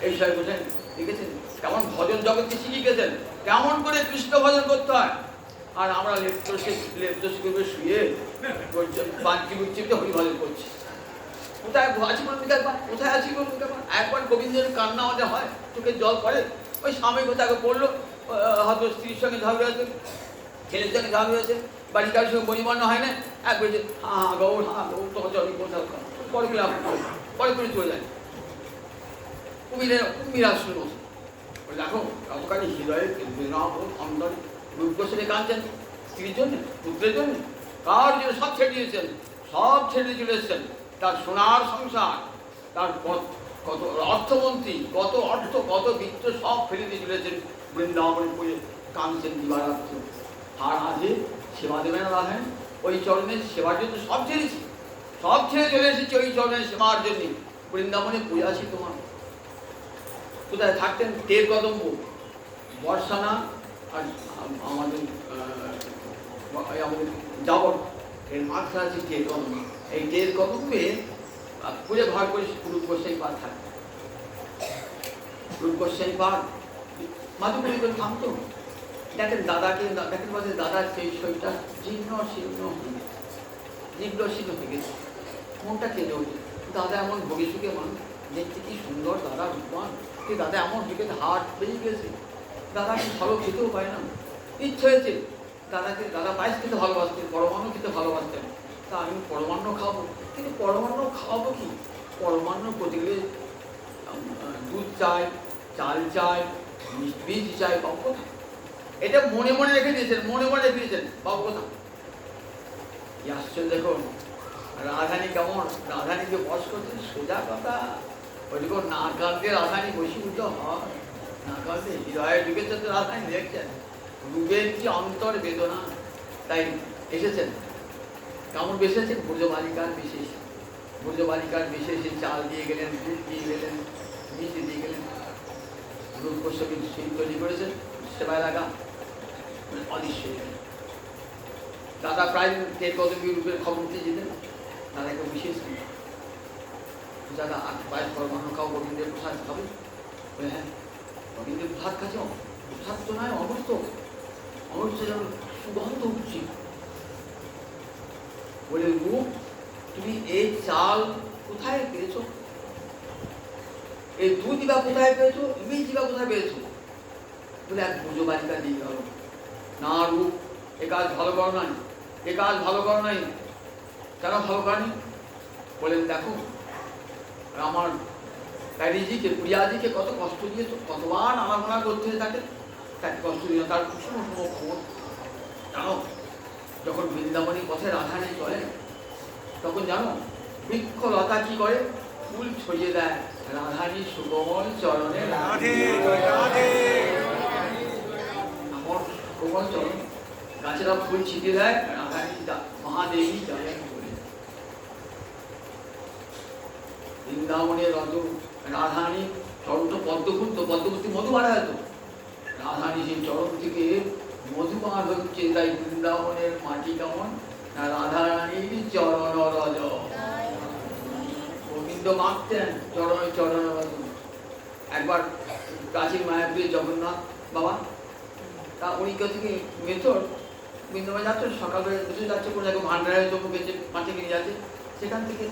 A: এই ছয় গোসাই দেখেছেন কেমন ভজন জগৎকে শিখিয়ে গেছেন কেমন করে কৃষ্ণ ভজন করতে হয় আর আমরা লেপ্তসে করবে শুয়ে বাঞ্চি বুচ্চিতে হরিভজন করছি কোথায় আছি বলুন একবার কোথায় আছি বলুন একবার একবার গোবিন্দের কান্না আমাদের হয় চোখের জল পড়ে ওই স্বামী কোথাকে পড়লো হয়তো স্ত্রীর সঙ্গে ঝগড়া হয়েছে ছেলের সঙ্গে ঝগড়া হয়েছে বাড়ির কারোর সঙ্গে পরিমাণ হয় না এক বলছে হ্যাঁ গৌর তোমার জল কোথাও পরে গেলাম পরে করে চলে যায় কুমিরাজ শুরু দেখো কতখানি হৃদয়ে অন্তরে রূপ গোস্বামী কাঁদছেন স্ত্রীর জন্য পুত্রের জন্য কার জন্য সব ছেড়ে দিয়েছেন সব ছেড়ে চলে এসেছেন তার সোনার সংসার তার কত অর্থমন্ত্রী কত অর্থ কত বিত্ত সব ফেলে দিয়ে চলেছেন বৃন্দাবন করে কাঁদছেন দিবারাত্র আর আজে সেবা দেবেন রাখেন ওই চরণের সেবার জন্য সব ছেড়েছি সব ছেড়ে চলে এসেছি ওই চরণের সেবার জন্য বৃন্দাবনে পূজা আছি তোমার কোথায় থাকতেন টের কদম্ব বর্ষানা আর আমাদের যাবর এর মাথা আছে টের কদম্ব এই টের কদম্বে পুজো ঘর করে রূপ গোসাই পাঠ থাকে রূপ গোসাই পাঠ মাধুপুরী করে থামতো দেখেন দাদাকে দেখেন বলছে দাদার সেই শরীরটা জীর্ণ শীর্ণ হয়ে গেছে মনটা কেঁদে ওঠে দাদা এমন ভোগে সুখে মানুষ দেখতে কি সুন্দর দাদা রূপমান কি দাদা এমন দিকে হাট বেরিয়ে গেছে দাদা কি ভালো খেতেও পায় না ইচ্ছে হয়েছে দাদাকে দাদা পায়েস খেতে ভালোবাসতেন পরমান্ন খেতে ভালোবাসতেন তা আমি পরমান্ন খাওয়াবো কিন্তু পরমান্ন খাওয়াবো কি পরমান্ন করতে গেলে দুধ চাই চাল চাই বীজ চাই পাবো কোথায় এটা মনে মনে রেখে দিয়েছেন মনে মনে রেখে দিয়েছেন পাবো কোথায় আশ্চর্য দেখুন রাধানী কেমন রাধানীকে বস করছেন সোজা কথা ওইটুকু না কাঁদতে রাধানী বসীভূত হয় না কাঁদতে হৃদয়ে ঢুকেছেন তো রাধানী দেখছেন রূপের কি অন্তর বেদনা তাই এসেছেন কেমন বেসেছেন ব্রজবালিকার বিশেষ ব্রজবালিকার বিশেষে চাল দিয়ে গেলেন দুধ দিয়ে গেলেন মিষ্টি দিয়ে গেলেন রূপ গোস্বামী সেই তৈরি করেছেন সেবায় লাগা অদৃশ্য দাদা প্রায় টের কদমী রূপের খবর দিয়ে যেতেন দাদাকে বিশেষ দাদা পায়েস পরমান্ন খাও গোবিন্দের প্রসাদ খাবে বলে হ্যাঁ গোবিন্দের প্রসাদ খাচ্ছ প্রসাদ তো নয় অমৃত অমৃত যেন সুগন্ধ উঠছে বলে রূপ তুমি এই চাল কোথায় পেয়েছো এই দুধ বা কোথায় পেয়েছো বীজ বা কোথায় পেয়েছো বলে এক ব্রজবালিকা দিয়ে গেল না রূপ এ কাজ ভালো করো নাই এ কাজ ভালো করো নাই কেন ভালো করেনি বলেন দেখো আমার প্যারিজিকে প্রিয়াজিকে কত কষ্ট দিয়েছো কতবার আনাগোনা করতে থাকে তাকে কষ্ট দিল তার কুসুম খবর জানো যখন বৃন্দাবনী পথে রাধারানী চলে তখন জানো বৃক্ষলতা কি করে ফুল ছড়িয়ে দেয় রাধারী সুকোমল চরণে আমার কোমল চরণ গাছেরা ফুল ছিটিয়ে দেয় রাধারী মহাদেবী চলে বৃন্দাবনের রত রাধারী চরণ তো পদ্মফুল তো পদ্মফুল মধু বাড়া যেত রাধারী সেই চরণ থেকে মধু বার হচ্ছে তাই বৃন্দাবনের মাটি কেমন না রাধারানীর চরণ রজ গোবিন্দ মাখতেন চরণে চরণ রজ একবার প্রাচীন মায়াপুরের জগন্নাথ বাবা তা উনি থেকে মেথর বৃন্দাবন যাচ্ছে সকালবেলা বসে যাচ্ছে কোনো জায়গায় ভান্ডারের জন্য গেছে মাঠে নিয়ে যাচ্ছে সেখান থেকে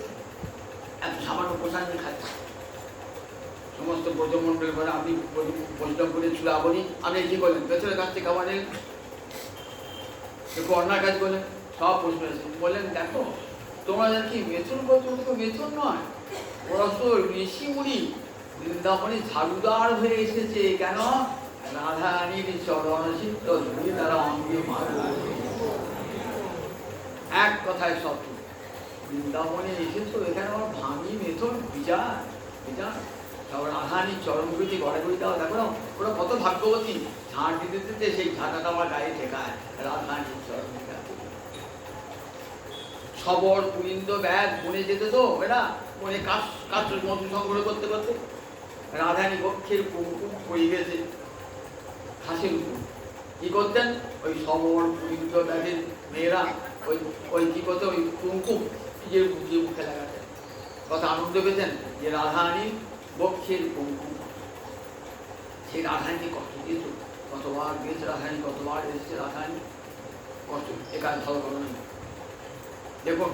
A: এত সামান্য প্রসাদ নিয়ে খাচ্ছে সমস্ত ব্রজমণ্ডল করে আপনি বৈষ্ণব করে চুলা বলি আপনি কি করলেন ভেতরের কাছ থেকে খাবার এলেন একটু অন্যায় কাজ করলেন সব প্রশ্ন এসে বললেন দেখো তোমরা কি মেথুন করছো তো মেথুন নয় ওরা তো ঋষিমুনি বৃন্দাবনে ঝাড়ুদার হয়ে এসেছে কেন রাধারানীর চরণ চিত্ত ধরে তারা অঙ্গে মারল এক কথায় সত্য বৃন্দাবনে এসেছো এখানে আমার ভাঙি মেথুন বিচার বিচার তারপর রাধারানীর চরমগুলিতে গড়াগড়ি দেওয়া, দেখো না ওরা কত ভাগ্যবতী, ঝাঁট দিতে দিতে সেই ঝাঁটাটা আমার গায়ে ঠেকায় রাধারানীর চরমগুলি। সবর পুলিন্দ ব্যাগ বনে যেতে তো এরা, বনে কাঠ মধু সংগ্রহ করতে করতে রাধারানী বক্ষের কুমকুম পড়ে গেছে ঘাসের উপর। কি করতেন ওই সবর পুলিন্দ ব্যাগের মেয়েরা ওই ওই কি করতে ওই কুমকুম নিজের বুঝিয়ে মুখে লাগাতেন। কত আনন্দ পেতেন যে রাধারানীর বক্ষের কুমকুম। সেই রাধারানী কষ্ট দিয়েছে, কতবার গিয়েছে রাধারানী, কতবার এসেছে রাধারানী, কষ্ট একাজ ভালো করো না। দেখুন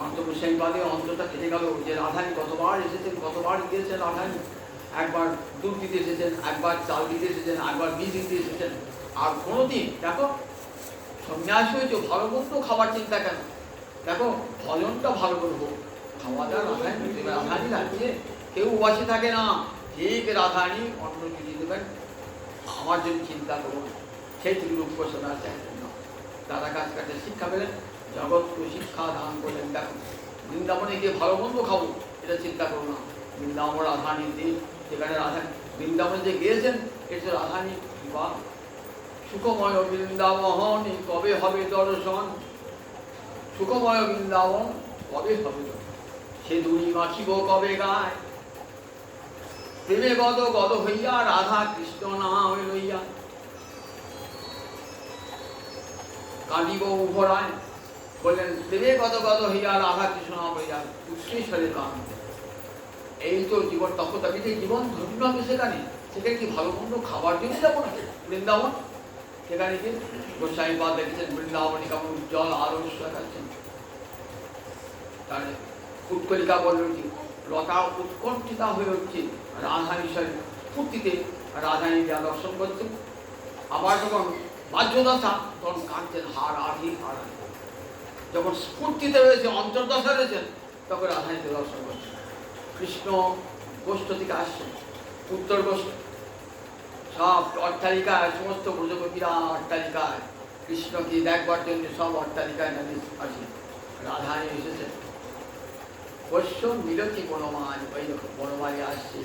A: অন্তর্গোস্বামী বাদে অন্তরটা কেটে গেল যে রাধারানী কতবার এসেছেন, কতবার গিয়েছেন রাধারানী। একবার দুধ দিতে এসেছেন, একবার চাল দিতে এসেছেন, একবার বীজ দিতে এসেছেন। আর কোনোদিন দেখো সন্ন্যাস হয়েছে ভালো মন্দ খাবার চিন্তা কেন, দেখো ভজনটা ভালো করবো, খাওয়া দাওয়া রাধারানী লাগছে, কেউ উপাসে থাকে না, ঠিক রাধারানী অন্ন কিছু দেবেন, আমার জন্য চিন্তা করুন। সেই ত্রিরূপ ঘোষণা চাইছেন না, দাদা কাছ কাছে শিক্ষা পেলেন, জগৎকে শিক্ষা দান করলেন। দেখো বৃন্দাবনে গিয়ে ভালো মন্দ খাবো এটা চিন্তা করো না, বৃন্দাবন রাধারানীর দিন, যেখানে রাধারানী বৃন্দাবনে যে গিয়েছেন এটা রাধারানী বা সুখময় বৃন্দাবন কবে হবে দর্শন, সুখময় বৃন্দাবন কবে হবে, সে দুই মাখিব কবে গায়, প্রেমে গদ গদ হইয়া রাধা কৃষ্ণ নাম লইয়া কাঁদিব উভরায়। বললেন প্রেমে গদ গদ হইয়া রাধা কৃষ্ণ নাম হইয়া উচ্ছ্বাসের গান। এই তো জীবন, তখন আমি যে জীবন ধন্য হবে সেখানে, সেখানে কি ভালো মন্দ খাবার জন্য যাবো না বৃন্দাবন, সেখানে কি গোস্বামী পাদ দেখেছেন বৃন্দাবনে কেমন উজ্জ্বল আলো দেখাচ্ছেন। তাহলে উৎকলিকা বলল কি লতা উৎকণ্ঠিতা হয়ে উঠছে রাধারানীর ফুর্তিতে, রাধারানী যা দর্শন করছেন। আবার যখন বাহ্যদশা তখন কাঁদছেন হার আধি হার, যখন স্ফূর্তিতে রয়েছে অন্তর্দশা রয়েছেন তখন রাধারানীকে দর্শন করছেন। কৃষ্ণ গোষ্ঠ থেকে আসছেন, উত্তর গোষ্ঠ সব অট্টালিকায়, সমস্ত ব্রজগোপীরা অট্টালিকায় কৃষ্ণকে দেখবার জন্য সব অট্টালিকায় নামে আসে, রাধারানী এসেছেন। বৈশ্য মিলতি বনমালী, ওই দেখো বনমালী আসছে,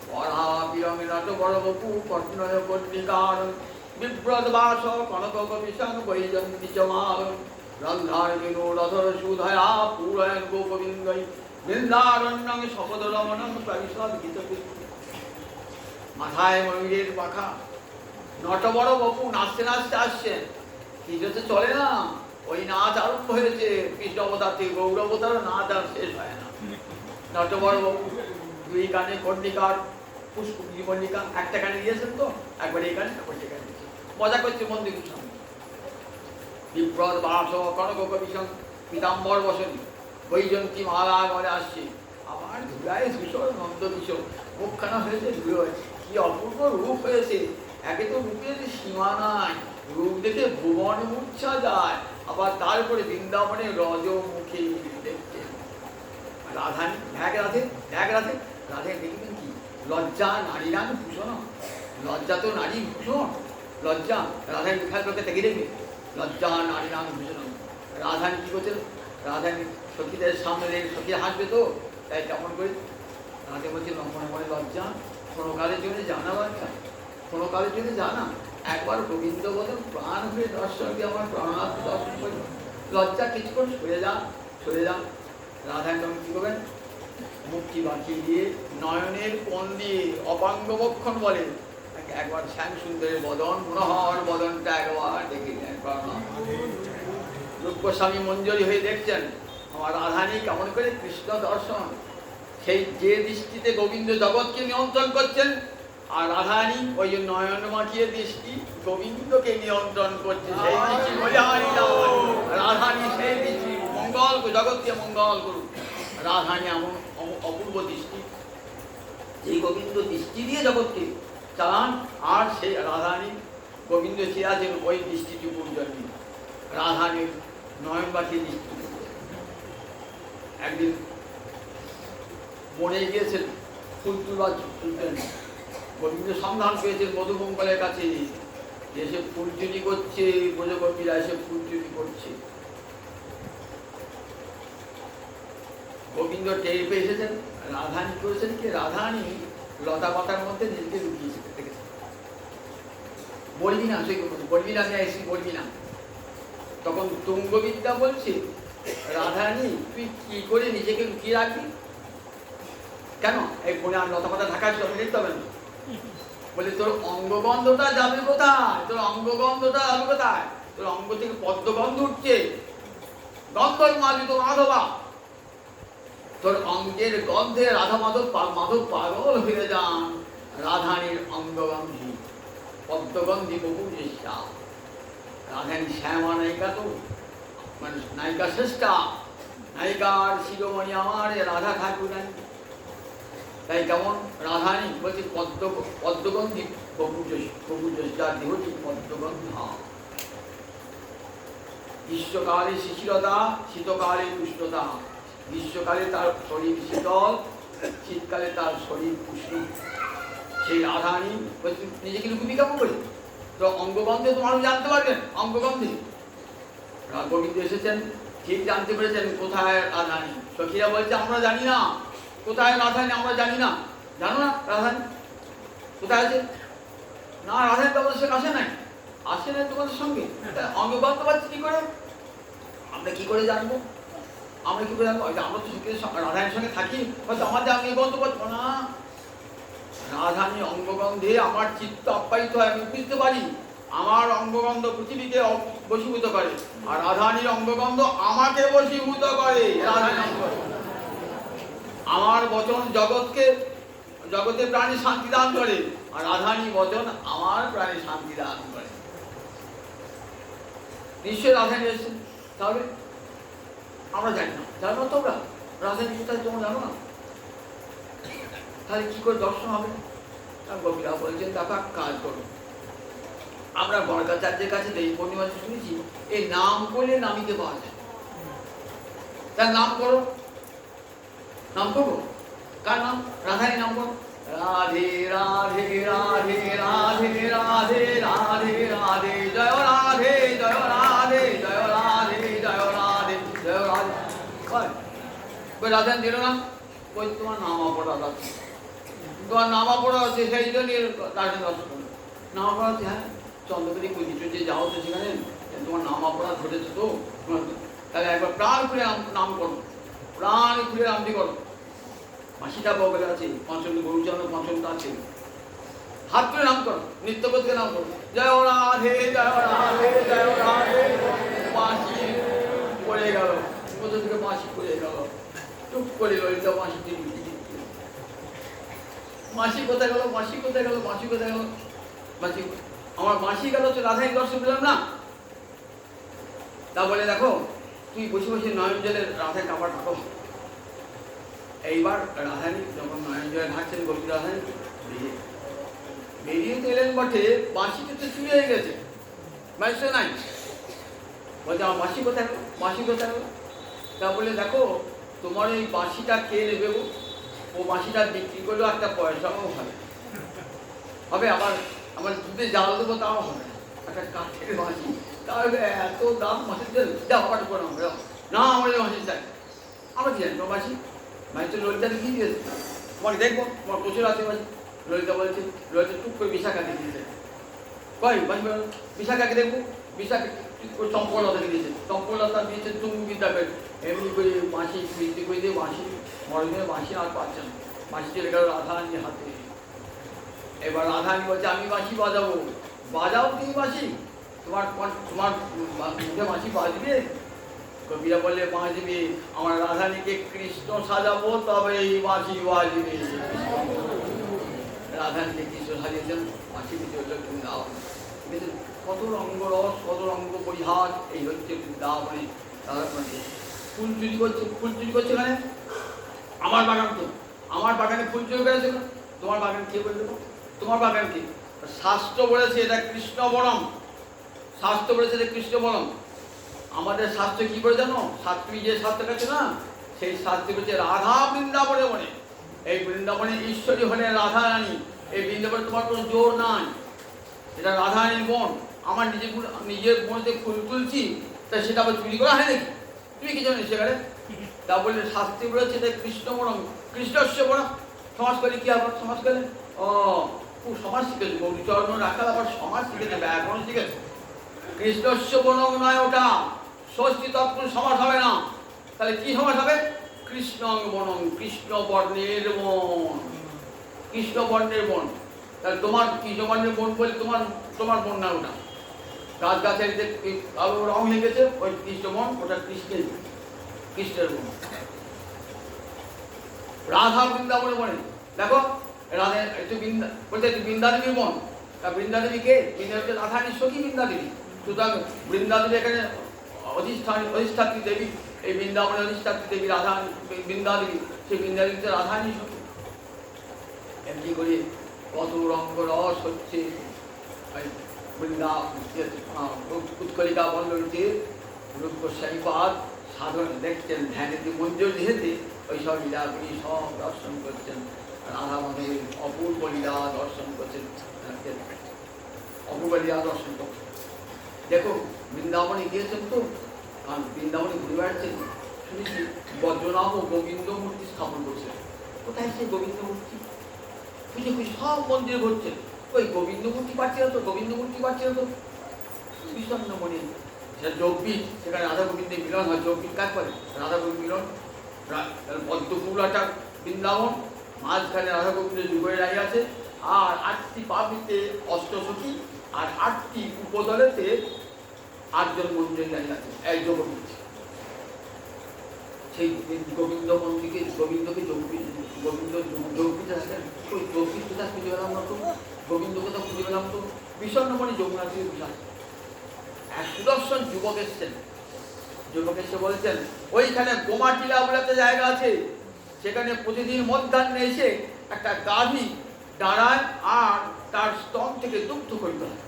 A: পড়া বিরঙে নট বড় বপু পট্টনয় কর্ণিকার বিব্রত বাস কনক কবিশন বৈজন্তী চমাল রন্ধার বিনোদর সুধয়া পুরয়ন গোপবিন্দই বৃন্দারণ্যং শপথ রমণং প্রবিশদ গীত। মাথায় ময়ূরের পাখা, নট বড় বপু নাচতে নাচতে আসছেন। কি হচ্ছে চলে না, ওই নাচ আরম্ভ হয়েছে কৃষ্ণ অবতার থেকে, গৌর অবতার নাচ আর শেষ হয় না। নট বড় বপু দুই কানে কর্ণিকার পুষ্পমল্লিকা, একটা কানে দিয়েছেন তো, একবার এই কানে একবার সেখানে দিয়েছেন, মজা করছে মন্দির সঙ্গে। বিপ্রদ বাস কনক কবিশন পীতাম্বর বসন বৈজন্তী মালা ঘরে আসছে। আবার ধুলায় ধূসর নন্দ কিশোর, মুখখানা হয়েছে ধুলো, কি অপূর্ব রূপ হয়েছে, একে তো রূপের সীমা নাই, রূপ দেখে ভুবন মূর্ছা যায়। আবার তারপরে বৃন্দাবনে রজ মুখে দেখছেন রাধারানী, এক রাধে এক রাধে রাধে দেখবেন কি লজ্জা নারীরা ভূষণ, লজ্জা তো নারী ভূষণ, লজ্জা রাধারানী বিখ্যাত লোকে থেকে দেখবে লজ্জা নারীরা ভূষণ। রাধারানী কি করছেন, রাধারানী সখীদের সামনে সখী হাসবে তো, তাই কেমন করে রাধে বলছে মনে মনে লজ্জা ক্ষণকালের জন্য জানা, লজ্জা ক্ষণকালের জন্য জানা, একবার গোবিন্দ বলেন প্রাণ হয়ে দর্শন দিয়ে আমার প্রাণার্থ দর্শন করি, লজ্জা কিছুক্ষণ সরে যা সরে যা। রাধারানী কি করবেন, মুক্তি বাঁকিয়ে দিয়ে নয়নের কোণ দিয়ে অপাঙ্গ বক্ষণ বলে, একবার শ্যাম সুন্দরের বদন, মনোহর বদনটা একবার দেখে নেন। রূপ গোস্বামী মঞ্জরি হয়ে দেখছেন আমার রাধারানী কেমন করে কৃষ্ণ দর্শন, সেই যে দৃষ্টিতে গোবিন্দ জগৎকে নিয়ন্ত্রণ করছেন, আর রাধারানী ওই যে নয়ন মাখিয়ে দৃষ্টি গোবিন্দকে নিয়ন্ত্রণ করছে, সেই দৃষ্টি রাধারানী, সেই দৃষ্টি মঙ্গল জগৎকে মঙ্গল করুন। রাধারানী এমন অপূর্ব দৃষ্টি, এই গোবিন্দ দৃষ্টি দিয়ে জগৎকে চালান, আর সেই রাধারানী গোবিন্দ চেয়ে আছেন ওই দৃষ্টিটুকুর জন্য, রাধারানীর নয়ন বাঁকিয়ে দৃষ্টি। একদিন মনে গিয়েছেন ফুল তুলবার তুলতেন, গোবিন্দ সন্ধান পেয়েছেন মধুমঙ্গলের কাছে, এসে ফুল চুরি করছে, ব্রজগোপীরা এসে ফুল চুরি করছে। গোবিন্দ টের পেয়ে এসেছেন, রাধারানী করেছেন কি, রাধারানী লতা পাতার মধ্যে নিজেকে লুকিয়েছে, দেখেছে। বলবি না, সে বলবি না, এসে বলবি না। তখন তুঙ্গবিদ্যা বলছে, রাধারানী তুই কি করে নিজেকে লুকিয়ে রাখবি? কেন এই ফোনে আর লতা পাতা ঢাকা দেখতে হবে না? বলে তোর অঙ্গগন্ধটা যাবে কোথায়, তোর অঙ্গগন্ধটা যাবে কোথায়? তোর অঙ্গ থেকে পদ্মগন্ধ উঠছে, গন্ধই মাধব মাধবা। তোর অঙ্গের গন্ধে রাধা মাধব পাগল হয়ে যান। রাধানীর অঙ্গগন্ধি পদ্মগন্ধি বহু চেষ্টা। রাধানী শ্যামা নায়িকা তো, মানে নায়িকা শ্রেষ্ঠা, নায়িকার শিরোমণি আমার রাধা ঠাকুরানী। তাই কেমন রাধানী বলছে পদ্মগন্ধি বহু চেষ্টা, দেহটি পদ্মগন্ধা। গ্রীষ্মকালে শিশিরতা, শীতকালে উষ্ণতা। গ্রীষ্মকালে তার শরীর শীতল, শীতকালে তার শরীর উষ্ণ। সেই রাধারানী নিজেকে লুকুবি কেমন করে? তো অঙ্গগন্ধে তো মানুষ জানতে পারবেন, অঙ্গগন্ধে। গোবিন্দ এসেছেন, ঠিক জানতে পেরেছেন কোথায় রাধারানী। সখীরা বলছে আমরা জানি না কোথায় রাধারানী, আমরা জানি না। জানো না রাধারানী কোথায় আছে? না, রাধারানী তোমাদের সঙ্গে আসে নাই, আসে নাই তোমাদের সঙ্গে। অঙ্গগন্ধ পাচ্ছি কি করে? আমরা কি করে জানবো? আমরা কি করে জানবো? আমরা তো রাধারানীর সঙ্গে থাকি, হয়তো আমাদের অঙ্গগন্ধ পাচ্ছ না। রাধারানী অঙ্গগন্ধে আমার চিত্ত আপ্যায়িত হয়, আমি বুঝতে পারি। আমার অঙ্গগন্ধ পৃথিবীকে বশীভূত করে, আর রাধারানীর অঙ্গগন্ধ আমাকে বশীভূত করে। আমার বচন জগতে প্রাণী শান্তি দান করে, আর রাধারানী বচন আমার প্রাণী শান্তি দান করে। নিশ্চয়ই রাধারানী এসেছেন, তাহলে আমরা জানি না। জানো তোমরা রাধারানী কোথায়? তোমরা জানো না, তাহলে কি করে দর্শন হবে? গোপীরা বলছেন দেখো এক কাজ করো, আমরা বর্গাচার্যের কাছে এই পূর্ণিমা শুনেছি এই নাম করলে নামিতে পাওয়া যায়। তার নাম করো, নাম করবো। কার নাম? রাধারী নাম করো। রাধে রাধে রাধে রাধে রাধে রাধে রাধে, জয় রাধে জয় রাধে জয় রাধে জয় রাধে জয় রাধে। রাধারানী দিল না, ওই তোমার নামা পড়া আছে, তোমার নামা পড়া আছে, সেই জন্য নামা পড়া আছে। হ্যাঁ, চন্দ্রপুরি কুচিচুচে যাও তো সেখানে, তোমার নামা পড়া ঘটেছে তো, তাহলে একবার প্রাণ খুলে নাম করো, প্রাণ খুলে নামটি করো। মাসিটা বগলে আছে, পঞ্চম গরুচরণ পঞ্চমটা আছে, হাত তুলে নাম করো, নিত্য করতে নাম করো। জয় রাধে জয় রাধে জয় রাধে। মাসি পড়ে গেল, কোথা থেকে মাসি পড়ে গেল, চুপ করে ললিতা মাসি মাসি কোথায় গেল, মাসি কোথায় গেল, মাসি কোথায় গেল, মাসি আমার মাসি গেল, হচ্ছে রাধারানী দর্শন পেলাম না। তা বলে দেখো তুই বসে বসে নয়ন জলের রাধায় কাপড় ঢাকো। এইবার রাধারানী যখন নয়ন জলে ঢাকছেন, গোপী রাধারানী বেরিয়ে তো এলেন বটে, বাঁশিটা তো চুরি হয়ে গেছে, বাঁশিটা নাই। বলছে আমার মাসি কোথায় গেল, মাসি কোথায় গেল? তা বলে দেখো তোমার এই বাঁশিটা কে নেবে? ও বাঁশিটা বিক্রি করলেও একটা পয়সাও হবে, হবে আমার দুধে জাল দেবো তাও হবে না, একটা কাঠের বাঁশি, তাহলে এত দাম বাঁশির, যা হঠাৎ করে না আমার বাঁশি চাই। আমরা কি জানি তোমার বাঁশি? মানে তো ললিতাকে কি দিয়েছে, তোমাকে দেখবো তোমার প্রচুর আছে বাঁশি। ললিতা বলছে, ললিতা টুক করে বিশাখাকে দিয়েছে। কই বাঁশি বিশাখাকে দেখবো, বিশাখা চম্পলতাকে দিয়েছে, চম্পলতা দিয়েছে তুঙ্গবিদ্যাকে। এমনি করে বাঁশি বৃদ্ধি করে দিয়ে বাঁশি মরদিনে বাঁশি আর পাচ্ছে না, বাঁশি চলে গেল রাধারানীর হাতে। এবার রাধারানী বলছে আমি বাঁশি বাজাবো। বাজাও তুমি বাঁশি, তোমার মুখে বাঁশি বাজবে? কবিরা বললে বাজবে, আমার রাধারানীকে কৃষ্ণ সাজাবো তবে এই বাঁশি বাজবে। রাধারানীকে কৃষ্ণ সাজিয়েছেন, বাঁশি চলল বৃন্দাবন। কত রঙ্গরস, কত রঙ্গ পরিহাস, এই হচ্ছে বৃন্দাবনে। ফুল চুরি করছে, ফুল চুরি করছে এখানে আমার বাগান, তো আমার বাগানে ফুল চুরি করেছে, তোমার বাগান কে বলে দেবো? তোমার বাগান কি? শাস্ত্র বলেছে এটা কৃষ্ণ বরম, শাস্ত্র বলেছে এটা কৃষ্ণ বরম। আমাদের শাস্ত্র কি করে জানো? শাস্ত্রী যে শাস্ত্রটা আছে না, সেই শাস্ত্রে বলছে রাধা বৃন্দাবনে বনে। এই বৃন্দাবনে ঈশ্বরী হলেন রাধারানী। এই বৃন্দাবনে তোমার কোনো জোর নাই, এটা রাধারানীর বন। আমার নিজের বনেতে ফুল তুলছি, তা সেটা আবার চুরি করা হয় নাকি? তুমি কি জানো সেখানে? তা বললে শাস্ত্রী বলেছে যে কৃষ্ণ বরং কৃষ্ণস্য বরং সমাজ করলে কি আবার সমাজ করলে ও খুব সমাজ শিখেছে, গৌরীচরণ রাখাল আবার সমাজ শিখেছে, ব্যাকরণ শিখেছে। কৃষ্ণস্য বরং নয় ওটা, ষষ্ঠী তৎপুর সমাজ হবে না। তাহলে কি সমাজ হবে? কৃষ্ণ বনং, কৃষ্ণ বর্ণের বন, কৃষ্ণ বর্ণের বন। তাহলে তোমার কৃষ্ণ বর্ণের বন বলে তোমার তোমার বন না ওটা, গাছ গাছের যে কালো রং লেগেছে ওই কৃষ্ণ বন, ওটা কৃষ্ণের কৃষ্ণের বন। রাধা বৃন্দাবনের বনে দেখো, রাধা একটু বলছে বৃন্দাদেবীর বন। তা বৃন্দাদেবী কে? বৃন্দাদেবী রাধারানীর সখী বৃন্দাদেবী। সুতরাং বৃন্দাদেবী এখানে অধিষ্ঠাত্রী দেবী, এই বৃন্দাবনের অধিষ্ঠাত্রী দেবী রাধা বৃন্দাদেবী, সেই বৃন্দাদেবীতে রাধারানী সখী। এমনি করে কত রঙ্গ রস হচ্ছে বৃন্দা উৎকলিকা বল্লরীতে রূপ গোস্বামীপাদ সাধন দেখছেন, ধ্যানেতে মঞ্জুর দিয়েছে ওই সব লীলাগুলি সব দর্শন করছেন, রাধা মাধবের অপূর্ব লীলা দর্শন করছেন, অপূর্ব লীলা দর্শন করছেন। দেখো বৃন্দাবনে গিয়েছেন তো, কারণ বৃন্দাবনে ঘুরে বেড়াচ্ছেন, শুনেছি বজ্রনাভ ও গোবিন্দ মূর্তি স্থাপন করছেন। কোথায় সেই গোবিন্দ মূর্তি? খুঁজে খুঁজে সব মন্দিরে ঘুরছেন, ওই গোবিন্দ মূর্তি পাচ্ছে না তো, গোবিন্দ মূর্তি পাচ্ছে না তো। বিষণ্ণ মনে, সেটা যোগপীঠ, সেখানে রাধা গোবিন্দের মিলন হয়। যোগপীঠ কাজ করে রাধা গোবিন্দ মিলন। পদ্মফুলাটা বৃন্দাবন, মাঝখানে রাধা গোবিন্দের যুগের রায় আছে, আর 8টি পাপড়িতে অষ্টসখী, আর 8টি উপদলেতে 8জন মন্দিরের রায় আছে, এক যোগপীঠ। সেই গোবিন্দ মন্দিরকে গোবিন্দকে গোবিন্দ যোগপীঠে থাকেন, ওই যোগপীঠ কোথায় খুঁজে পেলাম না তো, গোবিন্দ কোথাও খুঁজে পেলাম তো, বিষণ্ণ মনে যমুনা থেকে বিশাল এক সুদর্শন যুবক এসছেন। যুবক এসে বলছেন ওইখানে গোমাটিলা বলে একটা জায়গা আছে, সেখানে প্রতিদিন মধ্যাহ্নে এসে একটা গাভী দাঁড়ায় আর তার স্তন থেকে দুগ্ধ করতে হয়।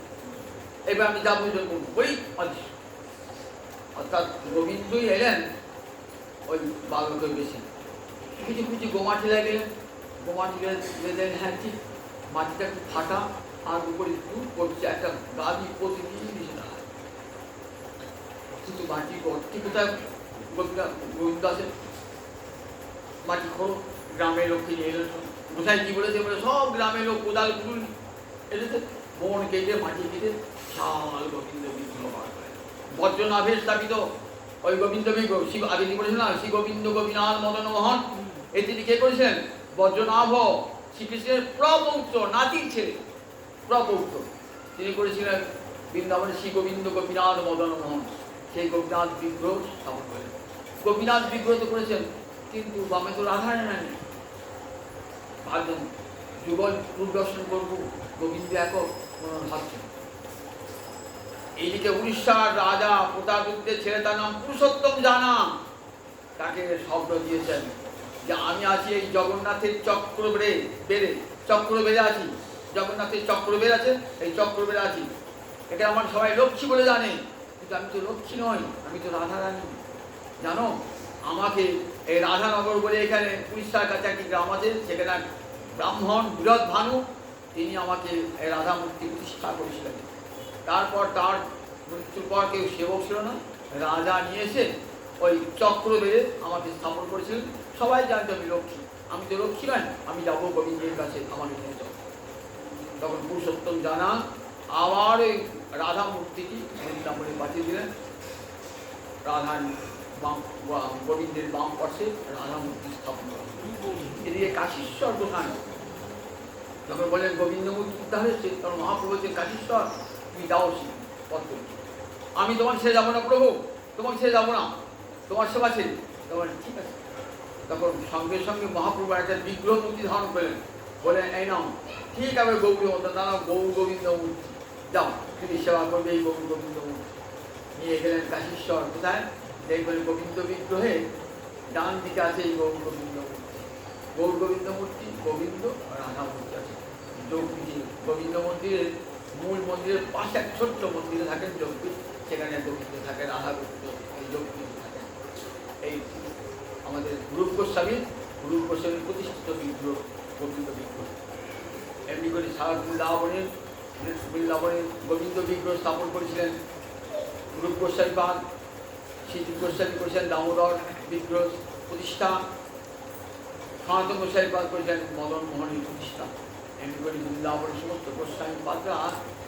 A: এবার আমি যাবো ওই অর্থাৎ গোবিন্দই এলেন ওই বালকের বেশি। কিছু কিছু গোমাটিলায় গেলেন, গোমাটিলায় গেলেন, হ্যাঁ ঠিক, মাটিটা একটু ফাটা আর উপরে দুধ পড়ছে, একটা গাভী প্রতিদিন বেশি দাঁড়ায়। কিন্তু মাটি ঠিক কোথায় গোবিন্দ আছে, মাটি খোলো, গ্রামের লোককে নিয়ে এলো। কোথায় কি বলেছে বলে সব গ্রামের লোক কোদাল কুড়ুল এসেছে, বন কেটে মাটি কেটে শাল গোবিন্দ বিগ্রহ বার করে। বজ্রনাভের স্থাপিত ওই গোবিন্দ বিগ্রহ, শিব আগে কি বলেছিলেন শ্রী গোবিন্দ গোপীনাথ মদন মোহন, এই তিনি কে করেছিলেন? বজ্রনাভ, শ্রীকৃষ্ণের প্রপৌত্র, নাতির ছেলে প্রপৌত্র, তিনি করেছিলেন বৃন্দাবনের শ্রী গোবিন্দ গোপীনাথ মদন মোহন। সেই গোপীনাথ বিগ্রহ স্থাপন করেন। গোপীনাথ বিগ্রহ তো করেছেন, কিন্তু বামে তো রাধারানী নেই। ভাবছেন যুগল রূপ দর্শন করবো, গোবিন্দ একক ভাবছেন। এইদিকে উড়িষ্যার রাজা প্রতাপরুদ্রের ছেলে, তার নাম পুরুষোত্তম জানা, তাকে শব্দ দিয়েছেন যে আমি আছি এই জগন্নাথের চক্র বেড়ে, চক্র বেড়ে আছি, জগন্নাথের চক্র বেড়ে আছে, এই চক্র বেড়ে আছি। এটা আমার সবাই লক্ষ্মী বলে জানে, কিন্তু আমি তো লক্ষ্মী নই, আমি তো রাধারানী। জানো আমাকে এই রাধানগর বলে এখানে উড়িষ্যার কাছে একটি গ্রাম আছে, সেখানে ব্রাহ্মণ বীরদ ভানু, তিনি আমাকে এই রাধা মূর্তি প্রতিষ্ঠা করেছিলেন। তারপর তার মৃত্যুর পর কেউ সেবক ছিল না, রাজা নিয়ে এসে ওই চক্র বেড়ে আমাকে স্থাপন করেছিলেন। সবাই জানতো আমি লক্ষ্মী, আমি তো লক্ষ্মী নয়, আমি যাবো গোবিন্দের কাছে, আমাকে নিয়ে যাবো। তখন পুরুষোত্তম জানা আবার ওই রাধা মূর্তিটি বৃন্দাবনে পাঠিয়ে দিলেন। রাধা গোবিন্দের বাম পাশে রাধা মূর্তি স্থাপন করা। এদিকে কাশীশ্বর কোথায়? যখন বলেন গোবিন্দ মূর্তি উদ্ধার হয়েছে, তখন মহাপ্রভু বলছেন কাশীশ্বর তুমি যাও পথ, আমি তোমার ছেড়ে যাবো না প্রভু, তোমার ছেড়ে যাবো না, তোমার সেবা ছেড়ে। তখন ঠিক আছে, তখন সঙ্গে সঙ্গে মহাপ্রভু একটা বিগ্রহ মূর্তি ধারণ করলেন, বলেন এই নাও ঠিক আছে গৌরী মতো, নানা গৌর গোবিন্দ মূর্তি, যাও তুমি সেবা করবে এই গৌর গোবিন্দ মূর্তি। নিয়ে গেলেন কাশীশ্বর কোথায়? দেখবেন গোবিন্দ বিগ্রহে ডান দিকে আছে এই গৌর গোবিন্দ মূর্তি, গৌর গোবিন্দ মূর্তি, গোবিন্দ আর রাধা মূর্তি আছে। যোগপীঠে গোবিন্দ মন্দিরের মূল মন্দিরের পাশে এক ছোট্ট মন্দিরে থাকেন যোগপীঠ, সেখানে গোবিন্দ থাকে, রাধা গোবিন্দ এই যোগপীঠে থাকেন। এই আমাদের রূপ গোস্বামীর প্রতিষ্ঠিত বিগ্রহ গোবিন্দ বিগ্রহ। এমনি করে সারা বৃন্দাবনের গোবিন্দ বিগ্রহ স্থাপন করেছিলেন রূপ গোস্বামী পাদ। শ্রী গোস্বামী করেছেন দামোদর বিগ্রহ প্রতিষ্ঠা, সনাতন গোস্বামী পাদ করেছেন মদন মোহনের প্রতিষ্ঠা। এমনি করে বৃন্দাবনের সমস্ত গোস্বামী পাদরা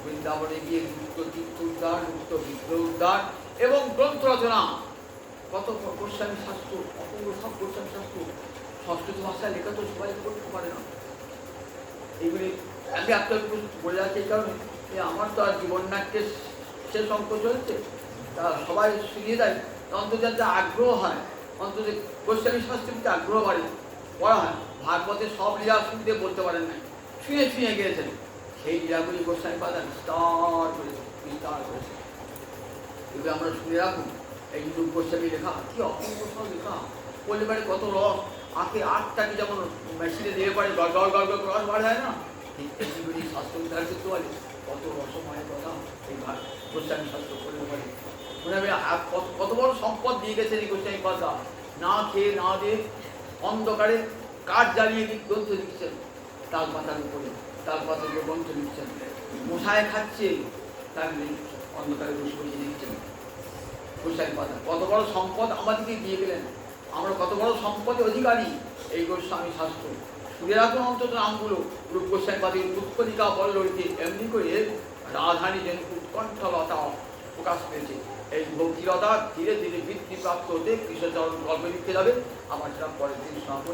A: বৃন্দাবনে গিয়ে মুক্ত তীর্থ উদ্ধার, মুক্ত বিগ্রহ উদ্ধার এবং গ্রন্থ রচনা। কত গোস্বামী শাস্ত্র, অপূর্ব সব গোস্বামী শাস্ত্র সংস্কৃত ভাষায় লেখা তো সবাই করতে পারে না। এইগুলি আমি আপনার বলে যাচ্ছি এই কারণে যে আমার তো আর জীবননাট্যের শেষ অঙ্ক চলছে, তা সবাই শুনিয়ে দেয়, অন্তত যাতে আগ্রহ হয়, অন্তত গোস্বামী শাস্ত্রীতে আগ্রহ বাড়ে, পড়া হয়। ভাগবতের সব লীলা শুনতে বলতে পারেন না, ছুঁয়ে ছুঁয়ে গিয়েছেন, সেই লীলাগুলি গোস্বামী পাদ বিস্তার করেছে, বিস্তার করেছে। এগুলো আমরা শুনে রাখুন। এই রূপ গোস্বামী লেখা কি অপূর্ব সব লেখা, বলতে পারে কত রস, আঁকে আটটাকে যেমন মেশিনে দিয়ে পারে গড় গড় গড় গড় রস বার হয় না, এইগুলি স্বাস্থ্য উদ্ধার করতে পারে, কত রসময়ের কথা এই গোস্বামী শাস্ত্র করতে পারে। মনে হবে কত বড় সম্পদ দিয়ে গেছেন এই গোস্বামী পাদা, না খেয়ে না দিয়ে অন্ধকারে কাঠ জ্বালিয়ে গ্রন্থ লিখছেন, তাল পাতার উপরে তাল পাতার উপরে গ্রন্থ লিখছেন, মশায় খাচ্ছে তার অন্ধকারে বসে বসে লিখছেন গোস্বামী পাদা। কত বড় সম্পদ আমাদেরকে দিয়ে গেলেন, আমরা কত বড় সম্পদের অধিকারী এই গোস্বামী শাস্ত্র। শুনে রাখুন অন্তত নামগুলো। রূপ গোস্বামী পাদের উৎপত্তিকা বললরিতে এমনি করে রাধানী যেন উৎকণ্ঠলতা প্রকাশ পেয়েছে। এই ভক্তিলতা ধীরে ধীরে বৃদ্ধিপ্রাপ্ত হতে কৃষ্ণচরণ গল্প লিখতে যাবে। আমার সেটা পরের দিন শোনাবো।